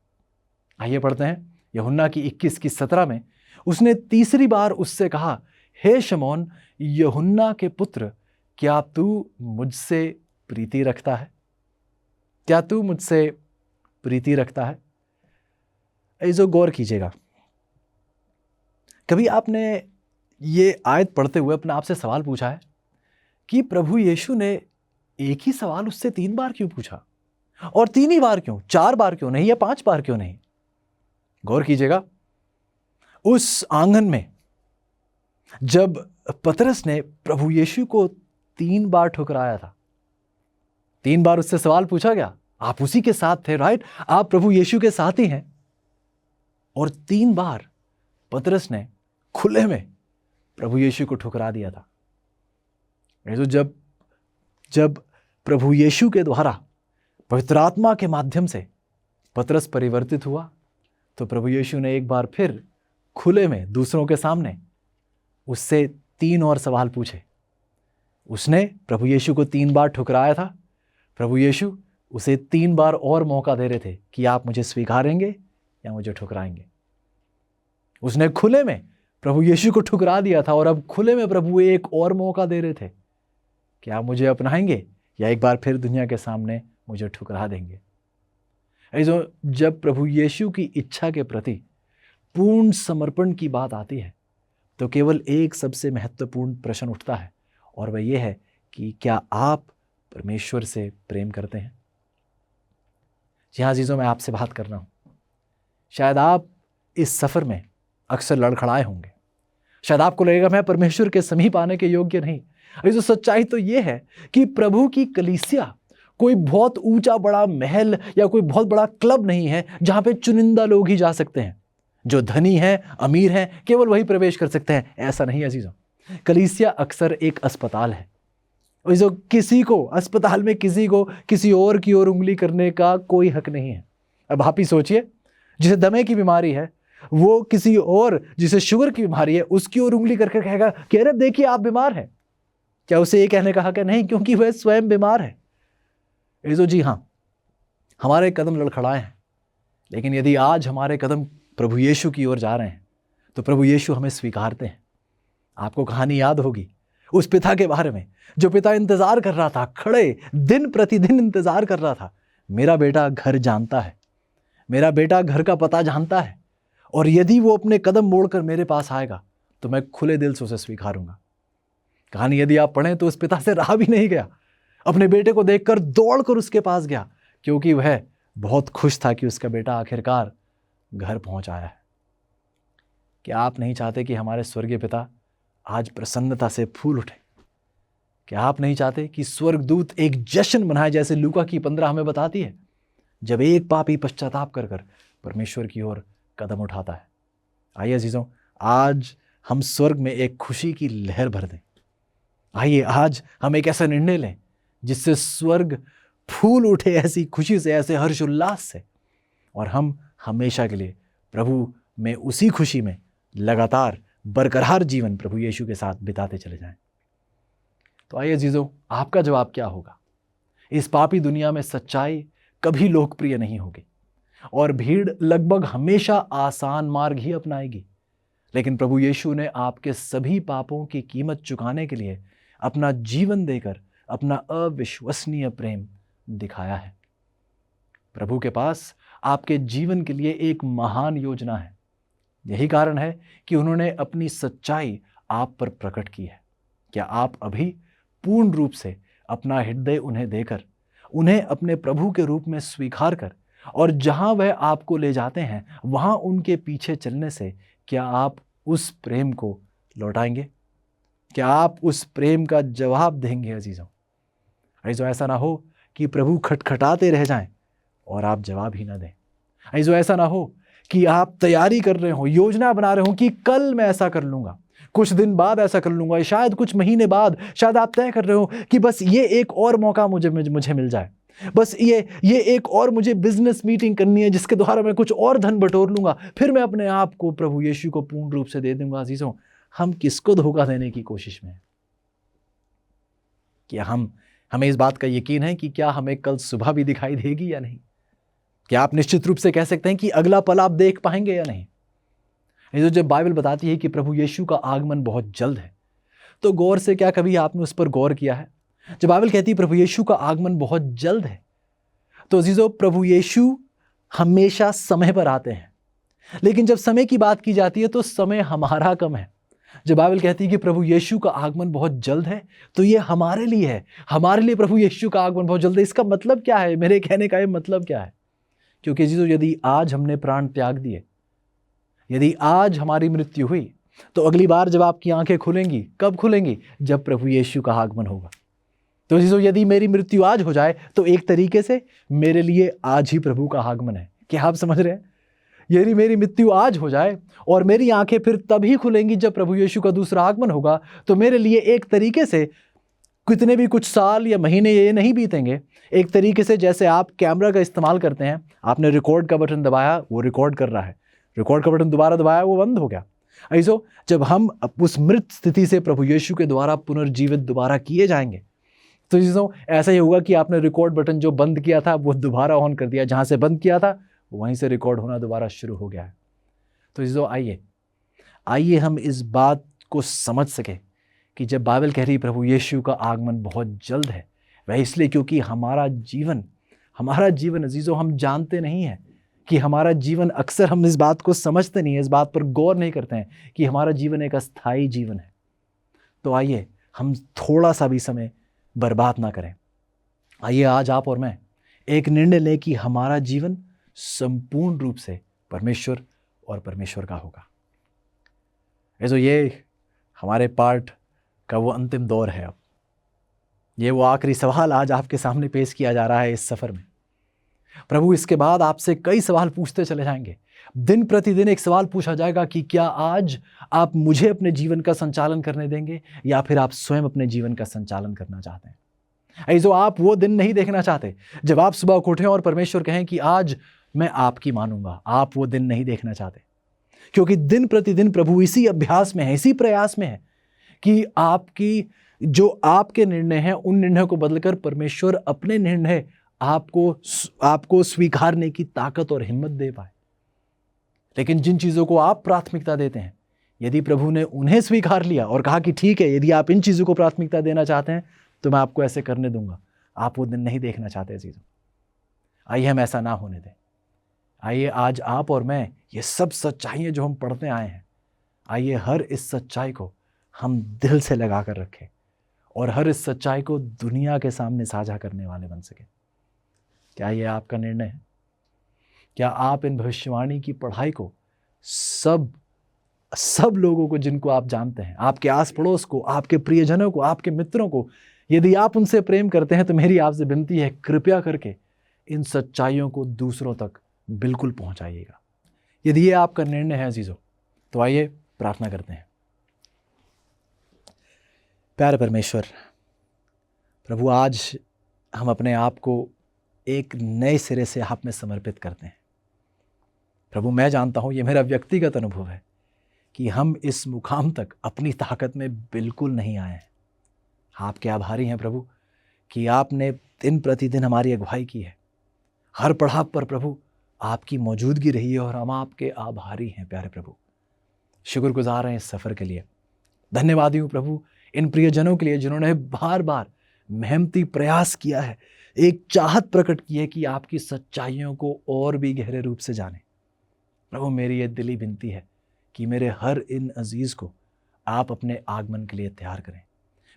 Speaker 1: आइए पढ़ते हैं यूहन्ना की 21:17 में। उसने तीसरी बार उससे कहा, हे शमौन यूहन्ना के पुत्र, क्या तू मुझसे प्रीति रखता है? क्या तू मुझसे प्रीति रखता है? ऐसो गौर कीजिएगा, कभी आपने ये आयत पढ़ते हुए अपने आप से सवाल पूछा है कि प्रभु यीशु ने एक ही सवाल उससे 3 बार क्यों पूछा? और 3 ही बार क्यों? 4 बार क्यों नहीं या 5 बार क्यों नहीं? गौर कीजिएगा, उस आंगन में जब पतरस ने प्रभु यीशु को 3 बार ठुकराया था, 3 बार उससे सवाल पूछा गया, आप उसी के साथ थे, राइट? आप प्रभु यीशु के साथ ही हैं। और 3 बार पतरस ने खुले में प्रभु यीशु को ठुकरा दिया था। तो जब प्रभु यीशु के द्वारा पवित्र आत्मा के माध्यम से पतरस परिवर्तित हुआ, तो प्रभु यीशु ने एक बार फिर खुले में दूसरों के सामने उससे 3 और सवाल पूछे। उसने प्रभु यीशु को 3 बार ठुकराया था, प्रभु यीशु उसे 3 बार और मौका दे रहे थे कि आप मुझे स्वीकारेंगे या मुझे ठुकराएंगे। उसने खुले में प्रभु यीशु को ठुकरा दिया था और अब खुले में प्रभु एक और मौका दे रहे थे कि आप मुझे अपनाएंगे या एक बार फिर दुनिया के सामने मुझे ठुकरा देंगे। ऐसो जब प्रभु यीशु की इच्छा के प्रति पूर्ण समर्पण की बात आती है, तो केवल एक सबसे महत्वपूर्ण प्रश्न उठता है, और वह यह है कि क्या आप परमेश्वर से प्रेम करते हैं? जी हाँ अजीजों, मैं आपसे बात कर रहा हूँ। शायद आप इस सफ़र में अक्सर लड़खड़ाए होंगे। शायद आपको लगेगा मैं परमेश्वर के समीप आने के योग्य नहीं। अजीजों, सच्चाई तो ये है कि प्रभु की कलीसिया कोई बहुत ऊंचा बड़ा महल या कोई बहुत बड़ा क्लब नहीं है जहाँ पे चुनिंदा लोग ही जा सकते हैं। जो धनी हैं, अमीर हैं, केवल वही प्रवेश कर सकते हैं, ऐसा नहीं अजीजों। कलीसिया अक्सर एक अस्पताल है। जो किसी को अस्पताल में किसी को किसी और की ओर उंगली करने का कोई हक नहीं है। अब आप ही सोचिए, जिसे दमे की बीमारी है वो किसी और जिसे शुगर की बीमारी है उसकी ओर उंगली करके कहेगा कि अरे देखिए आप बीमार हैं। क्या उसे ये कहने का हक है? नहीं, क्योंकि वह स्वयं बीमार है। ऐसो जी हाँ, हमारे कदम लड़खड़ाए हैं, लेकिन यदि आज हमारे कदम प्रभु यीशु की ओर जा रहे हैं तो प्रभु यीशु हमें स्वीकारते हैं। आपको कहानी याद होगी उस पिता के बारे में, जो पिता इंतजार कर रहा था, खड़े दिन प्रतिदिन इंतजार कर रहा था। मेरा बेटा घर जानता है, मेरा बेटा घर का पता जानता है, और यदि वो अपने कदम मोड़कर मेरे पास आएगा तो मैं खुले दिल से उसे स्वीकारूंगा। कहानी यदि आप पढ़ें तो उस पिता से रहा भी नहीं गया, अपने बेटे को देखकर दौड़कर उसके पास गया, क्योंकि वह बहुत खुश था कि उसका बेटा आखिरकार घर पहुंच आया है। क्या आप नहीं चाहते कि हमारे स्वर्गीय पिता आज प्रसन्नता से फूल उठे? क्या आप नहीं चाहते कि स्वर्गदूत एक जश्न मनाए, जैसे लूका की 15 हमें बताती है, जब एक पापी पश्चाताप कर परमेश्वर की ओर कदम उठाता है? आइए अजीजों, आज हम स्वर्ग में एक खुशी की लहर भर दें। आइए आज हम एक ऐसा निर्णय लें जिससे स्वर्ग फूल उठे, ऐसी खुशी से, ऐसे हर्ष उल्लास से, और हम हमेशा के लिए प्रभु में उसी खुशी में लगातार बरकरार जीवन प्रभु यीशु के साथ बिताते चले जाएं। तो आइए अजीजों, आपका जवाब क्या होगा? इस पापी दुनिया में सच्चाई कभी लोकप्रिय नहीं होगी और भीड़ लगभग हमेशा आसान मार्ग ही अपनाएगी, लेकिन प्रभु यीशु ने आपके सभी पापों की कीमत चुकाने के लिए अपना जीवन देकर अपना अविश्वसनीय प्रेम दिखाया है। प्रभु के पास आपके जीवन के लिए एक महान योजना है। यही कारण है कि उन्होंने अपनी सच्चाई आप पर प्रकट की है। क्या आप अभी पूर्ण रूप से अपना हृदय उन्हें देकर, उन्हें अपने प्रभु के रूप में स्वीकार कर और जहां वह आपको ले जाते हैं वहां उनके पीछे चलने से क्या आप उस प्रेम को लौटाएंगे? क्या आप उस प्रेम का जवाब देंगे अजीजों? अजीजों, ऐसा ना हो कि प्रभु खटखटाते रह जाएं और आप जवाब ही ना दें। अजीजों, ऐसा ना हो कि आप तैयारी कर रहे हो, योजना बना रहे हो कि कल मैं ऐसा कर लूंगा, कुछ दिन बाद ऐसा कर लूंगा, शायद कुछ महीने बाद, शायद आप तय कर रहे हो कि बस ये एक और मौका मुझे मिल जाए, बस ये एक और मुझे बिजनेस मीटिंग करनी है जिसके द्वारा मैं कुछ और धन बटोर लूंगा, फिर मैं अपने आप को प्रभु यीशु को पूर्ण रूप से दे दूंगा। अजीजों, हम किसको धोखा देने की कोशिश में हैं? क्या हमें इस बात का यकीन है कि क्या हमें कल सुबह भी दिखाई देगी या नहीं? क्या आप निश्चित रूप से कह सकते हैं कि अगला पल आप देख पाएंगे या नहीं? ये जब बाइबल बताती है कि प्रभु यीशु का आगमन बहुत जल्द है, तो गौर से क्या कभी आपने उस पर गौर किया है? जब बाइबल कहती है प्रभु यीशु का आगमन बहुत जल्द है, तो अजीजों, प्रभु यीशु हमेशा समय पर आते हैं। लेकिन जब समय की बात की जाती है तो समय हमारा कम है। जब बाइबल कहती है कि प्रभु यीशु का आगमन बहुत जल्द है, तो ये हमारे लिए है, हमारे लिए प्रभु यीशु का आगमन बहुत जल्द है। इसका मतलब क्या है? मेरे कहने का ये मतलब क्या है? क्योंकि अजीजों, यदि आज हमने प्राण त्याग दिए, यदि आज हमारी मृत्यु हुई, तो अगली बार जब आपकी आंखें खुलेंगी, कब खुलेंगी? जब प्रभु यीशु का आगमन होगा। तो अजीजों, यदि मेरी मृत्यु आज हो जाए तो एक तरीके से मेरे लिए आज ही प्रभु का आगमन है। क्या आप समझ रहे हैं? यदि मेरी मृत्यु आज हो जाए और मेरी आंखें फिर तभी खुलेंगी जब प्रभु यीशु का दूसरा आगमन होगा, तो मेरे लिए एक तरीके से कितने भी कुछ साल या महीने ये नहीं बीतेंगे। एक तरीके से जैसे आप कैमरा का इस्तेमाल करते हैं, आपने रिकॉर्ड का बटन दबाया, वो रिकॉर्ड कर रहा है, रिकॉर्ड का बटन दोबारा दबाया, वो बंद हो गया। ऐसो जब हम उस मृत स्थिति से प्रभु यीशु के द्वारा पुनर्जीवित दोबारा किए जाएंगे, तो चीज़ों ऐसा ही होगा कि आपने रिकॉर्ड बटन जो बंद किया था वो दोबारा ऑन कर दिया, जहाँ से बंद किया था वहीं से रिकॉर्ड होना दोबारा शुरू हो गया है। तो चीज़ों आइए हम इस बात को समझ सके कि जब बाइबल कह रही प्रभु यीशु का आगमन बहुत जल्द है, वह इसलिए क्योंकि हमारा जीवन अजीज़ों, हम जानते नहीं हैं कि हमारा जीवन, अक्सर हम इस बात को समझते नहीं हैं, इस बात पर गौर नहीं करते हैं कि हमारा जीवन एक अस्थायी जीवन है। तो आइए हम थोड़ा सा भी समय बर्बाद ना करें। आइए आज आप और मैं एक निर्णय लें कि हमारा जीवन संपूर्ण रूप से परमेश्वर का होगा। ऐसो ये हमारे पाठ का वो अंतिम दौर है। अब ये वो आखिरी सवाल आज आपके सामने पेश किया जा रहा है इस सफ़र में। प्रभु इसके बाद आपसे कई सवाल पूछते चले जाएंगे। दिन प्रतिदिन एक सवाल पूछा जाएगा कि क्या आज आप मुझे अपने जीवन का संचालन करने देंगे या फिर आप स्वयं अपने जीवन का संचालन करना चाहते हैं। ऐसो आप वो दिन नहीं देखना चाहते जब आप सुबह को उठें और परमेश्वर कहें कि आज मैं आपकी मानूंगा। आप वो दिन नहीं देखना चाहते, क्योंकि दिन प्रतिदिन प्रभु इसी अभ्यास में है, इसी प्रयास में है कि आपके निर्णय हैं उन निर्णयों को बदलकर परमेश्वर अपने निर्णय आपको स्वीकारने की ताकत और हिम्मत दे पाए। लेकिन जिन चीज़ों को आप प्राथमिकता देते हैं, यदि प्रभु ने उन्हें स्वीकार लिया और कहा कि ठीक है, यदि आप इन चीज़ों को प्राथमिकता देना चाहते हैं तो मैं आपको ऐसे करने दूंगा, आप वो दिन नहीं देखना चाहते चीज़ों। आइए हम ऐसा ना होने दें। आइए आज आप और मैं ये सब सच्चाइयाँ जो हम पढ़ते आए हैं, आइए हर इस सच्चाई को हम दिल से लगा कर रखें और हर इस सच्चाई को दुनिया के सामने साझा करने वाले बन सके। क्या ये आपका निर्णय है? क्या आप इन भविष्यवाणी की पढ़ाई को सब लोगों को, जिनको आप जानते हैं, आपके आस पड़ोस को, आपके प्रियजनों को, आपके मित्रों को, यदि आप उनसे प्रेम करते हैं तो मेरी आपसे विनती है, कृपया करके इन सच्चाइयों को दूसरों तक बिल्कुल पहुंचाइएगा। यदि ये आपका निर्णय है अजीजों, तो आइए प्रार्थना करते हैं। प्यारे परमेश्वर, प्रभु आज हम अपने आप को एक नए सिरे से आप में समर्पित करते हैं। प्रभु मैं जानता हूँ, ये मेरा व्यक्तिगत अनुभव है कि हम इस मुकाम तक अपनी ताकत में बिल्कुल नहीं आए हैं। आपके आभारी हैं प्रभु कि आपने दिन प्रतिदिन हमारी अगुवाई की है। हर पड़ाव पर प्रभु आपकी मौजूदगी रही है और हम आपके आभारी हैं। प्यारे प्रभु, शुक्रगुजार हैं इस सफ़र के लिए। धन्यवादी हूँ प्रभु इन प्रियजनों के लिए जिन्होंने बार बार मेहनती प्रयास किया है, एक चाहत प्रकट की है कि आपकी सच्चाइयों को और भी गहरे रूप से जाने। प्रभु, मेरी ये दिली विनती है कि मेरे हर इन अजीज़ को आप अपने आगमन के लिए तैयार करें।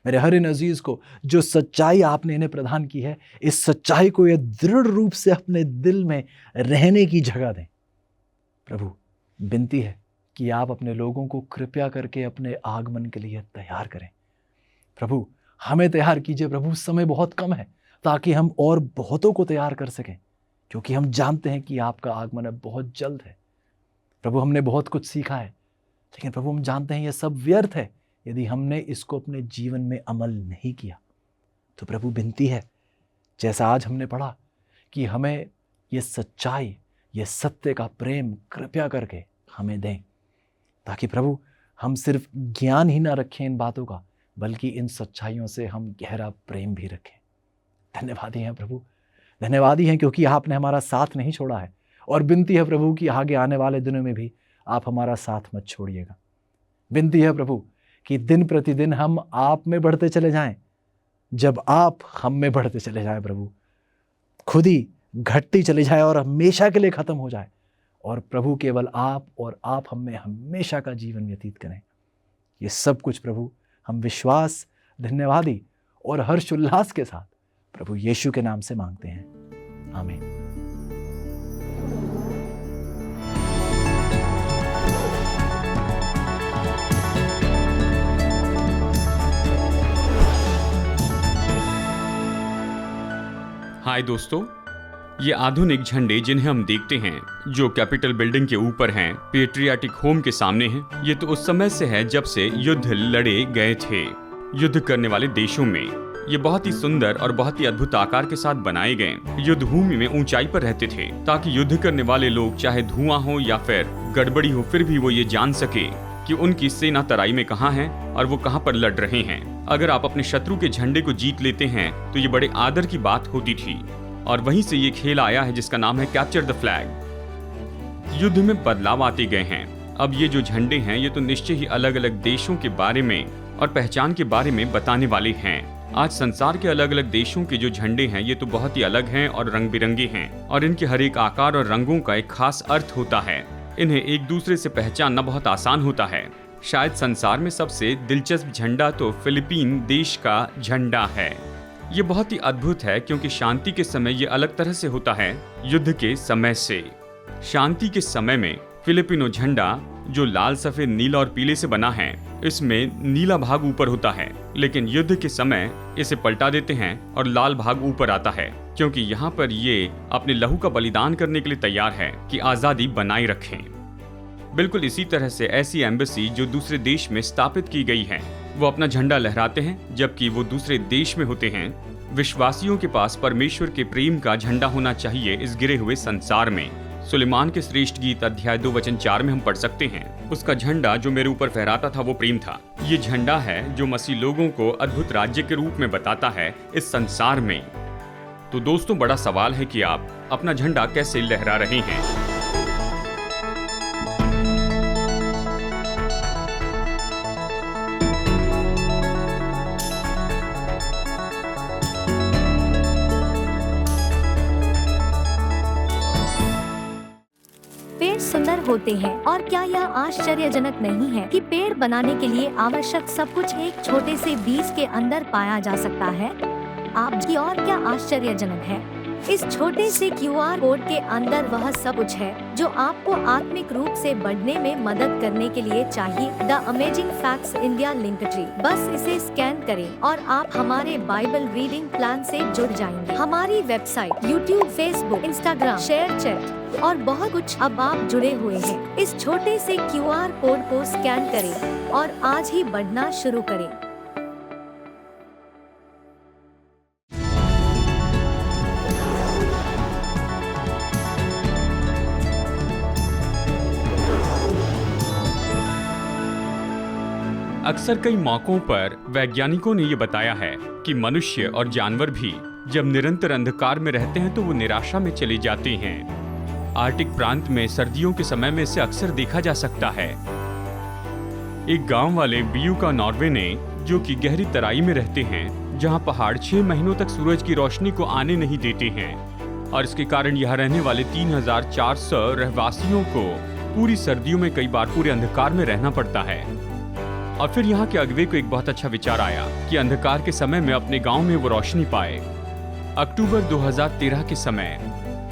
Speaker 1: मेरे हर इन अजीज़ को जो सच्चाई आपने इन्हें प्रदान की है, इस सच्चाई को ये दृढ़ रूप से अपने दिल में रहने की जगह दें। प्रभु, विनती है कि आप अपने लोगों को कृपया करके अपने आगमन के लिए तैयार करें। प्रभु, हमें तैयार कीजिए प्रभु, समय बहुत कम है ताकि हम और बहुतों को तैयार कर सकें, क्योंकि हम जानते हैं कि आपका आगमन अब बहुत जल्द है। प्रभु, हमने बहुत कुछ सीखा है, लेकिन प्रभु हम जानते हैं यह सब व्यर्थ है यदि हमने इसको अपने जीवन में अमल नहीं किया। तो प्रभु, विनती है जैसा आज हमने पढ़ा कि हमें ये सच्चाई, ये सत्य का प्रेम कृपया करके हमें दें, ताकि प्रभु हम सिर्फ ज्ञान ही ना रखें इन बातों का, बल्कि इन सच्चाइयों से हम गहरा प्रेम भी रखें। धन्यवादी हैं प्रभु, धन्यवादी हैं क्योंकि आपने हमारा साथ नहीं छोड़ा है, और विनती है प्रभु कि आगे आने वाले दिनों में भी आप हमारा साथ मत छोड़िएगा। विनती है प्रभु कि दिन प्रतिदिन हम आप में बढ़ते चले जाएं, जब आप हम में बढ़ते चले जाएं प्रभु, खुद ही घटती चली जाए और हमेशा के लिए ख़त्म हो जाए, और प्रभु केवल आप और आप हम में हमेशा का जीवन व्यतीत करें। ये सब कुछ प्रभु हम विश्वास, धन्यवादी और हर्ष उल्लास के साथ प्रभु यीशु के नाम से मांगते हैं, आमीन।
Speaker 2: हाय दोस्तों, ये आधुनिक झंडे जिन्हें हम देखते हैं, जो कैपिटल बिल्डिंग के ऊपर हैं, पेट्रियाटिक होम के सामने हैं, ये तो उस समय से है जब से युद्ध लड़े गए थे। युद्ध करने वाले देशों में ये बहुत ही सुंदर और बहुत ही अद्भुत आकार के साथ बनाए गए युद्ध भूमि में ऊंचाई पर रहते थे, ताकि युद्ध करने वाले लोग चाहे धुआं हो या फिर गड़बड़ी हो, फिर भी वो ये जान सके कि उनकी सेना तराई में कहाँ है और वो कहाँ पर लड़ रहे हैं। अगर आप अपने शत्रु के झंडे को जीत लेते हैं तो ये बड़े आदर की बात होती थी, और वहीं से ये खेल आया है जिसका नाम है कैप्चर द फ्लैग। युद्ध में बदलाव आते गए हैं। अब ये जो झंडे हैं ये तो निश्चय ही अलग अलग देशों के बारे में और पहचान के बारे में बताने वाले हैं। आज संसार के अलग अलग देशों के जो झंडे हैं ये तो बहुत ही अलग हैं और रंग बिरंगे हैं, और इनके हर एक आकार और रंगों का एक खास अर्थ होता है। इन्हें एक दूसरे से पहचानना बहुत आसान होता है। शायद संसार में सबसे दिलचस्प झंडा तो फिलीपीन देश का झंडा है। ये बहुत ही अद्भुत है क्योंकि शांति के समय ये अलग तरह से होता है युद्ध के समय से। शांति के समय में फिलिपिनो झंडा जो लाल, सफेद, नीला और पीले से बना है, इसमें नीला भाग ऊपर होता है, लेकिन युद्ध के समय इसे पलटा देते हैं और लाल भाग ऊपर आता है, क्योंकि यहाँ पर ये अपने लहू का बलिदान करने के लिए तैयार है कि आज़ादी बनाए रखें। बिल्कुल इसी तरह से ऐसी एम्बेसी जो दूसरे देश में स्थापित की गई है, वो अपना झंडा लहराते हैं जबकि वो दूसरे देश में होते हैं। विश्वासियों के पास परमेश्वर के प्रेम का झंडा होना चाहिए इस गिरे हुए संसार में। सुलेमान के श्रेष्ठ गीत अध्याय 2 वचन 4 में हम पढ़ सकते हैं, उसका झंडा जो मेरे ऊपर फहराता था वो प्रेम था। ये झंडा है जो मसीह लोगों को अद्भुत राज्य के रूप में बताता है इस संसार में। तो दोस्तों, बड़ा सवाल है कि आप अपना झंडा कैसे लहरा रहे हैं।
Speaker 3: सुंदर होते हैं, और क्या यह आश्चर्यजनक नहीं है कि पेड़ बनाने के लिए आवश्यक सब कुछ एक छोटे से बीज के अंदर पाया जा सकता है। आपकी और क्या आश्चर्यजनक है, इस छोटे से QR कोड के अंदर वह सब कुछ है जो आपको आत्मिक रूप से बढ़ने में मदद करने के लिए चाहिए। The amazing facts India link tree, बस इसे स्कैन करें और आप हमारे बाइबल रीडिंग प्लान से जुड़ जाएंगे। हमारी website, YouTube, Facebook, Instagram, share chat और बहुत कुछ, अब आप जुड़े हुए हैं। इस छोटे से QR कोड को स्कैन करें और आज ही बढ़ना शुरू करें।
Speaker 2: अक्सर कई मौकों पर वैज्ञानिकों ने ये बताया है कि मनुष्य और जानवर भी जब निरंतर अंधकार में रहते हैं तो वो निराशा में चले जाते हैं। आर्कटिक प्रांत में सर्दियों के समय में इसे अक्सर देखा जा सकता है। एक गांव वाले बीयूका नॉर्वे ने जो कि गहरी तराई में रहते हैं, जहां पहाड़ 6 महीनों तक सूरज की रोशनी को आने नहीं देते हैं और इसके कारण यहाँ रहने वाले 3,400 रहवासियों को पूरी सर्दियों में कई बार पूरे अंधकार में रहना पड़ता है। और फिर यहाँ के अगवे को एक बहुत अच्छा विचार आया कि अंधकार के समय में अपने गांव में वो रोशनी पाए। अक्टूबर 2013 के समय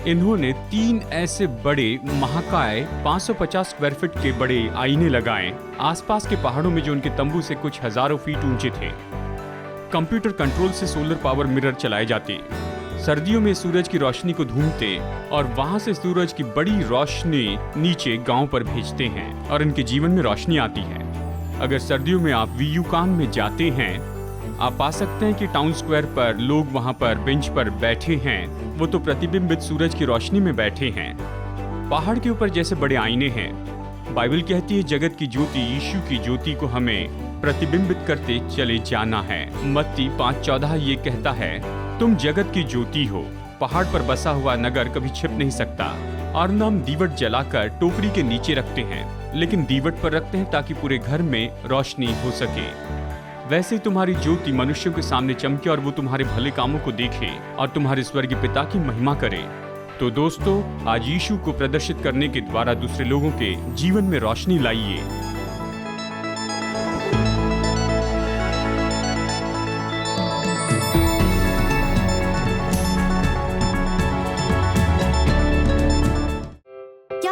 Speaker 2: इन्होंने 3 ऐसे बड़े महाकाय 550 स्क्वायर फीट के बड़े आईने लगाए आसपास के पहाड़ों में, जो उनके तंबू से कुछ हजारों फीट ऊंचे थे। कंप्यूटर कंट्रोल से सोलर पावर मिरर चलाए जाते, सर्दियों में सूरज की रोशनी को ढूंढते और वहां से सूरज की बड़ी रोशनी नीचे गांव पर भेजते हैं और इनके जीवन में रोशनी आती है। अगर सर्दियों में आप वीयूकान में जाते हैं, आप पा सकते हैं कि टाउन स्क्वायर पर लोग वहां पर बेंच पर बैठे हैं, वो तो प्रतिबिंबित सूरज की रोशनी में बैठे हैं। पहाड़ के ऊपर जैसे बड़े आईने हैं। बाइबल कहती है जगत की ज्योति यीशु की ज्योति को हमें प्रतिबिंबित करते चले जाना है। मत्ती 5:14 ये कहता है, तुम जगत की ज्योति हो। पहाड़ पर बसा हुआ नगर कभी छिप नहीं सकता। और न हम दीवट जलाकर टोकरी के नीचे रखते हैं, लेकिन दीवट पर रखते हैं ताकि पूरे घर में रोशनी हो सके। वैसे तुम्हारी ज्योति मनुष्यों के सामने चमके और वो तुम्हारे भले कामों को देखे और तुम्हारे स्वर्गीय पिता की महिमा करे। तो दोस्तों, आज यीशु को प्रदर्शित करने के द्वारा दूसरे लोगों के जीवन में रोशनी लाइए।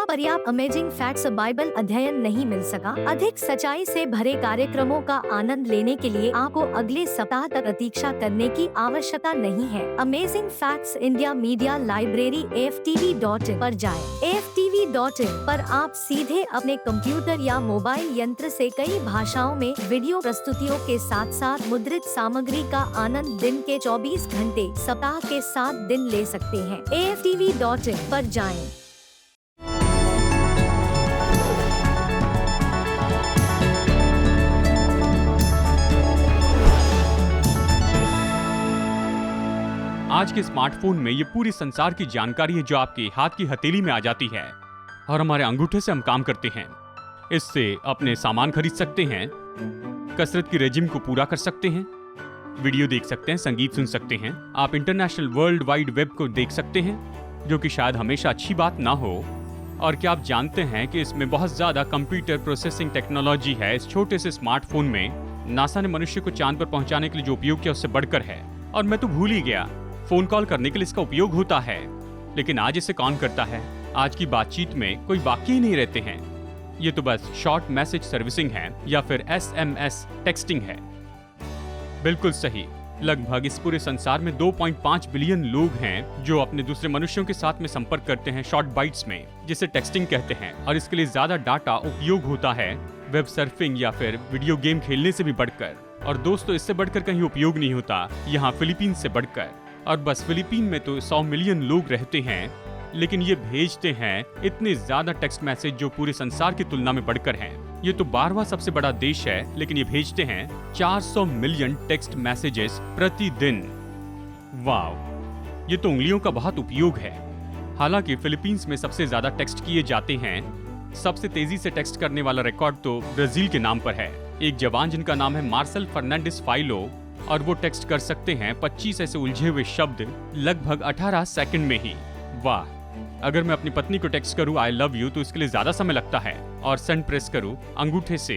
Speaker 3: पर्याप्त अमेजिंग फैक्ट्स बाइबल अध्ययन नहीं मिल सका? अधिक सच्चाई से भरे कार्यक्रमों का आनंद लेने के लिए आपको अगले सप्ताह तक प्रतीक्षा करने की आवश्यकता नहीं है। Amazing facts India media library AFTV.in पर जाएं। AFTV.in पर आप सीधे अपने कंप्यूटर या मोबाइल यंत्र से कई भाषाओं में वीडियो प्रस्तुतियों के साथ साथ मुद्रित सामग्री का आनंद दिन के 24 घंटे सप्ताह के 7 दिन ले सकते हैं। AFTV.in पर जाएं।
Speaker 2: आज के स्मार्टफोन में ये पूरी संसार की जानकारी है जो आपके हाथ की हथेली में आ जाती है और हमारे अंगूठे से हम काम करते हैं। इससे अपने सामान खरीद सकते हैं, कसरत की रेजिम को पूरा कर सकते हैं, वीडियो देख सकते हैं, संगीत सुन सकते हैं। आप इंटरनेशनल वर्ल्ड वाइड वेब को देख सकते हैं, जो कि शायद हमेशा अच्छी बात ना हो। और क्या आप जानते हैं कि इसमें बहुत ज्यादा कंप्यूटर प्रोसेसिंग टेक्नोलॉजी है। इस छोटे से स्मार्टफोन में नासा ने मनुष्य को चांद पर पहुंचाने के लिए जो उपयोग किया उससे बढ़कर है। और मैं तो भूल ही गया, फोन कॉल करने के लिए इसका उपयोग होता है, लेकिन आज इसे कौन करता है? आज की बातचीत में कोई वाक्य ही नहीं रहते हैं। ये तो बस शॉर्ट मैसेज सर्विसिंग है या फिर SMS टेक्सटिंग है। बिल्कुल सही। लगभग इस पूरे संसार में 2.5 बिलियन लोग हैं जो अपने दूसरे मनुष्यों के साथ में संपर्क करते हैं शॉर्ट बाइट्स में, जिसे टेक्सटिंग कहते हैं। और इसके लिए ज्यादा डाटा उपयोग होता है वेब सर्फिंग या फिर वीडियो गेम खेलने से भी बढ़कर। और दोस्तों, इससे बढ़कर कहीं उपयोग नहीं होता यहाँ फिलीपींस से बढ़कर। और बस फिलीपीन में तो 100 मिलियन लोग रहते हैं, लेकिन ये भेजते हैं इतने ज्यादा टेक्स्ट मैसेज जो पूरे संसार की तुलना में बढ़कर हैं। ये तो 12वां सबसे बड़ा देश है, लेकिन ये भेजते हैं 400 मिलियन टेक्स्ट मैसेजेस प्रतिदिन। वाव, ये तो उंगलियों का बहुत उपयोग है। हालांकि फिलीपींस में सबसे ज्यादा टेक्स्ट किए जाते हैं। सबसे तेजी से टेक्स्ट करने वाला रिकॉर्ड तो ब्राजील के नाम पर है। एक जवान जिनका नाम है मार्सेल फर्नांडिस फाइलो, और वो टेक्स्ट कर सकते हैं 25 ऐसे उलझे हुए शब्द लगभग 18 सेकंड में ही। वाह! अगर मैं अपनी पत्नी को टेक्स्ट करूं आई लव यू तो इसके लिए ज्यादा समय लगता है, और सेंड प्रेस करूं अंगूठे से।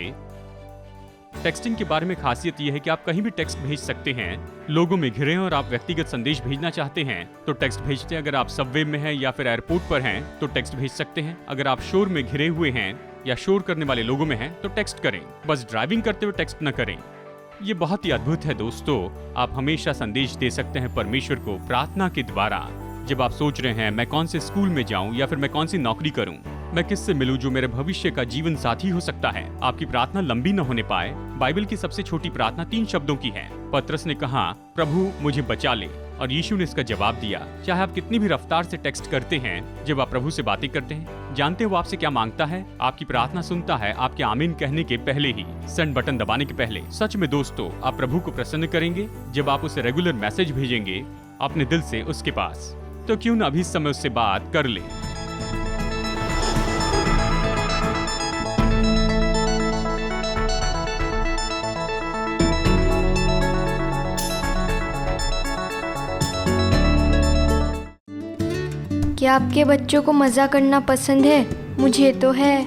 Speaker 2: टेक्सटिंग के बारे में खासियत यह है कि आप कहीं भी टेक्स्ट भेज सकते हैं। लोगों में घिरे हैं और आप व्यक्तिगत संदेश भेजना चाहते हैं तो टेक्स्ट भेजते हैं। अगर आप सबवे में हैं या फिर एयरपोर्ट पर हैं तो टेक्स्ट भेज सकते हैं। अगर आप शोर में घिरे हुए हैं या शोर करने वाले लोगों में हैं तो टेक्स्ट करें। बस ड्राइविंग करते हुए टेक्स्ट न करें। ये बहुत ही अद्भुत है दोस्तों। आप हमेशा संदेश दे सकते हैं परमेश्वर को प्रार्थना के द्वारा। जब आप सोच रहे हैं मैं कौन से स्कूल में जाऊं या फिर मैं कौन सी नौकरी करूं, मैं किससे मिलूं जो मेरे भविष्य का जीवन साथी हो सकता है, आपकी प्रार्थना लंबी न होने पाए। बाइबल की सबसे छोटी प्रार्थना 3 शब्दों की है। पतरस ने कहा, प्रभु मुझे बचा ले, और यीशु ने इसका जवाब दिया। चाहे आप कितनी भी रफ्तार से टेक्स्ट करते हैं, जब आप प्रभु से बातें करते हैं, जानते हो वो आपसे क्या मांगता है? आपकी प्रार्थना सुनता है आपके आमीन कहने के पहले ही, सेंड बटन दबाने के पहले। सच में दोस्तों, आप प्रभु को प्रसन्न करेंगे जब आप उसे रेगुलर मैसेज भेजेंगे अपने दिल से उसके पास। तो क्यों न अभी इस समय उससे बात कर ले।
Speaker 4: क्या आपके बच्चों को मज़ा करना पसंद है? मुझे तो है।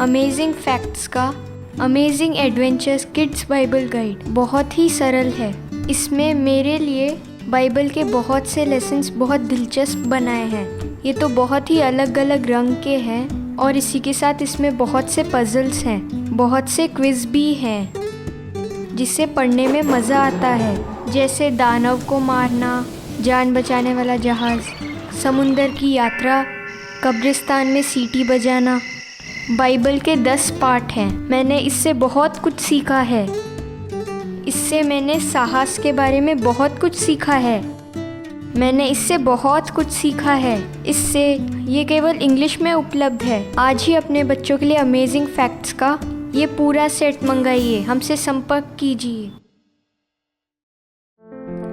Speaker 4: अमेजिंग फैक्ट्स का amazing adventures kids Bible guide बहुत ही सरल है। इसमें मेरे लिए बाइबल के बहुत से लेसन्स बहुत दिलचस्प बनाए हैं। ये तो बहुत ही अलग अलग रंग के हैं और इसी के साथ इसमें बहुत से पजल्स हैं, बहुत से क्विज भी हैं जिससे पढ़ने में मज़ा आता है, जैसे दानव को मारना, जान बचाने वाला जहाज़, समुंदर की यात्रा, कब्रिस्तान में सीटी बजाना। बाइबल के 10 पार्ट हैं। मैंने इससे बहुत कुछ सीखा है। इससे मैंने साहस के बारे में बहुत कुछ सीखा है। मैंने इससे बहुत कुछ सीखा है। इससे ये केवल इंग्लिश में उपलब्ध है। आज ही अपने बच्चों के लिए अमेजिंग फैक्ट्स का ये पूरा सेट मंगाइए। हमसे संपर्क कीजिए।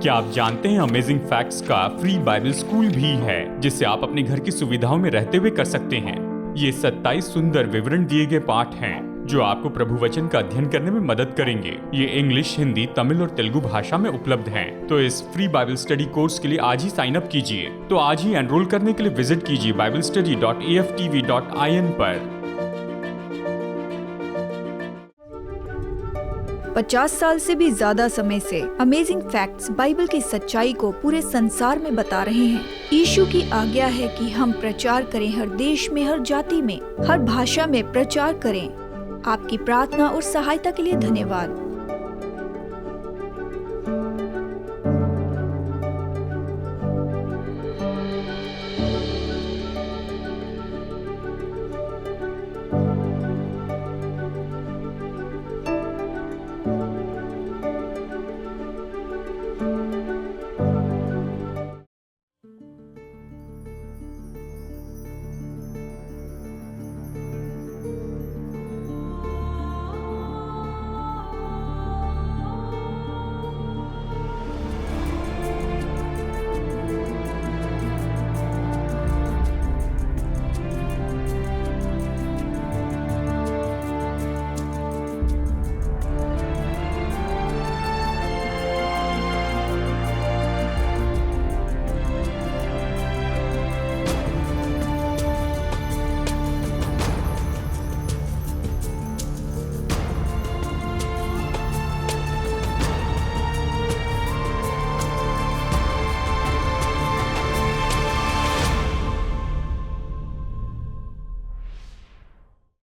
Speaker 2: क्या आप जानते हैं अमेजिंग फैक्ट्स का फ्री बाइबल स्कूल भी है, जिससे आप अपने घर की सुविधाओं में रहते हुए कर सकते हैं। ये 27 सुंदर विवरण दिए गए पाठ हैं जो आपको प्रभु वचन का अध्ययन करने में मदद करेंगे। ये इंग्लिश, हिंदी, तमिल और तेलुगु भाषा में उपलब्ध हैं। तो इस फ्री बाइबल स्टडी कोर्स के लिए आज ही साइन अप कीजिए। तो आज ही एनरोल करने के लिए विजिट कीजिए biblestudy.aftv.in पर।
Speaker 5: 50 साल से भी ज्यादा समय से अमेजिंग फैक्ट्स बाइबल की सच्चाई को पूरे संसार में बता रहे हैं। यीशु की आज्ञा है कि हम प्रचार करें, हर देश में, हर जाति में, हर भाषा में प्रचार करें। आपकी प्रार्थना और सहायता के लिए धन्यवाद।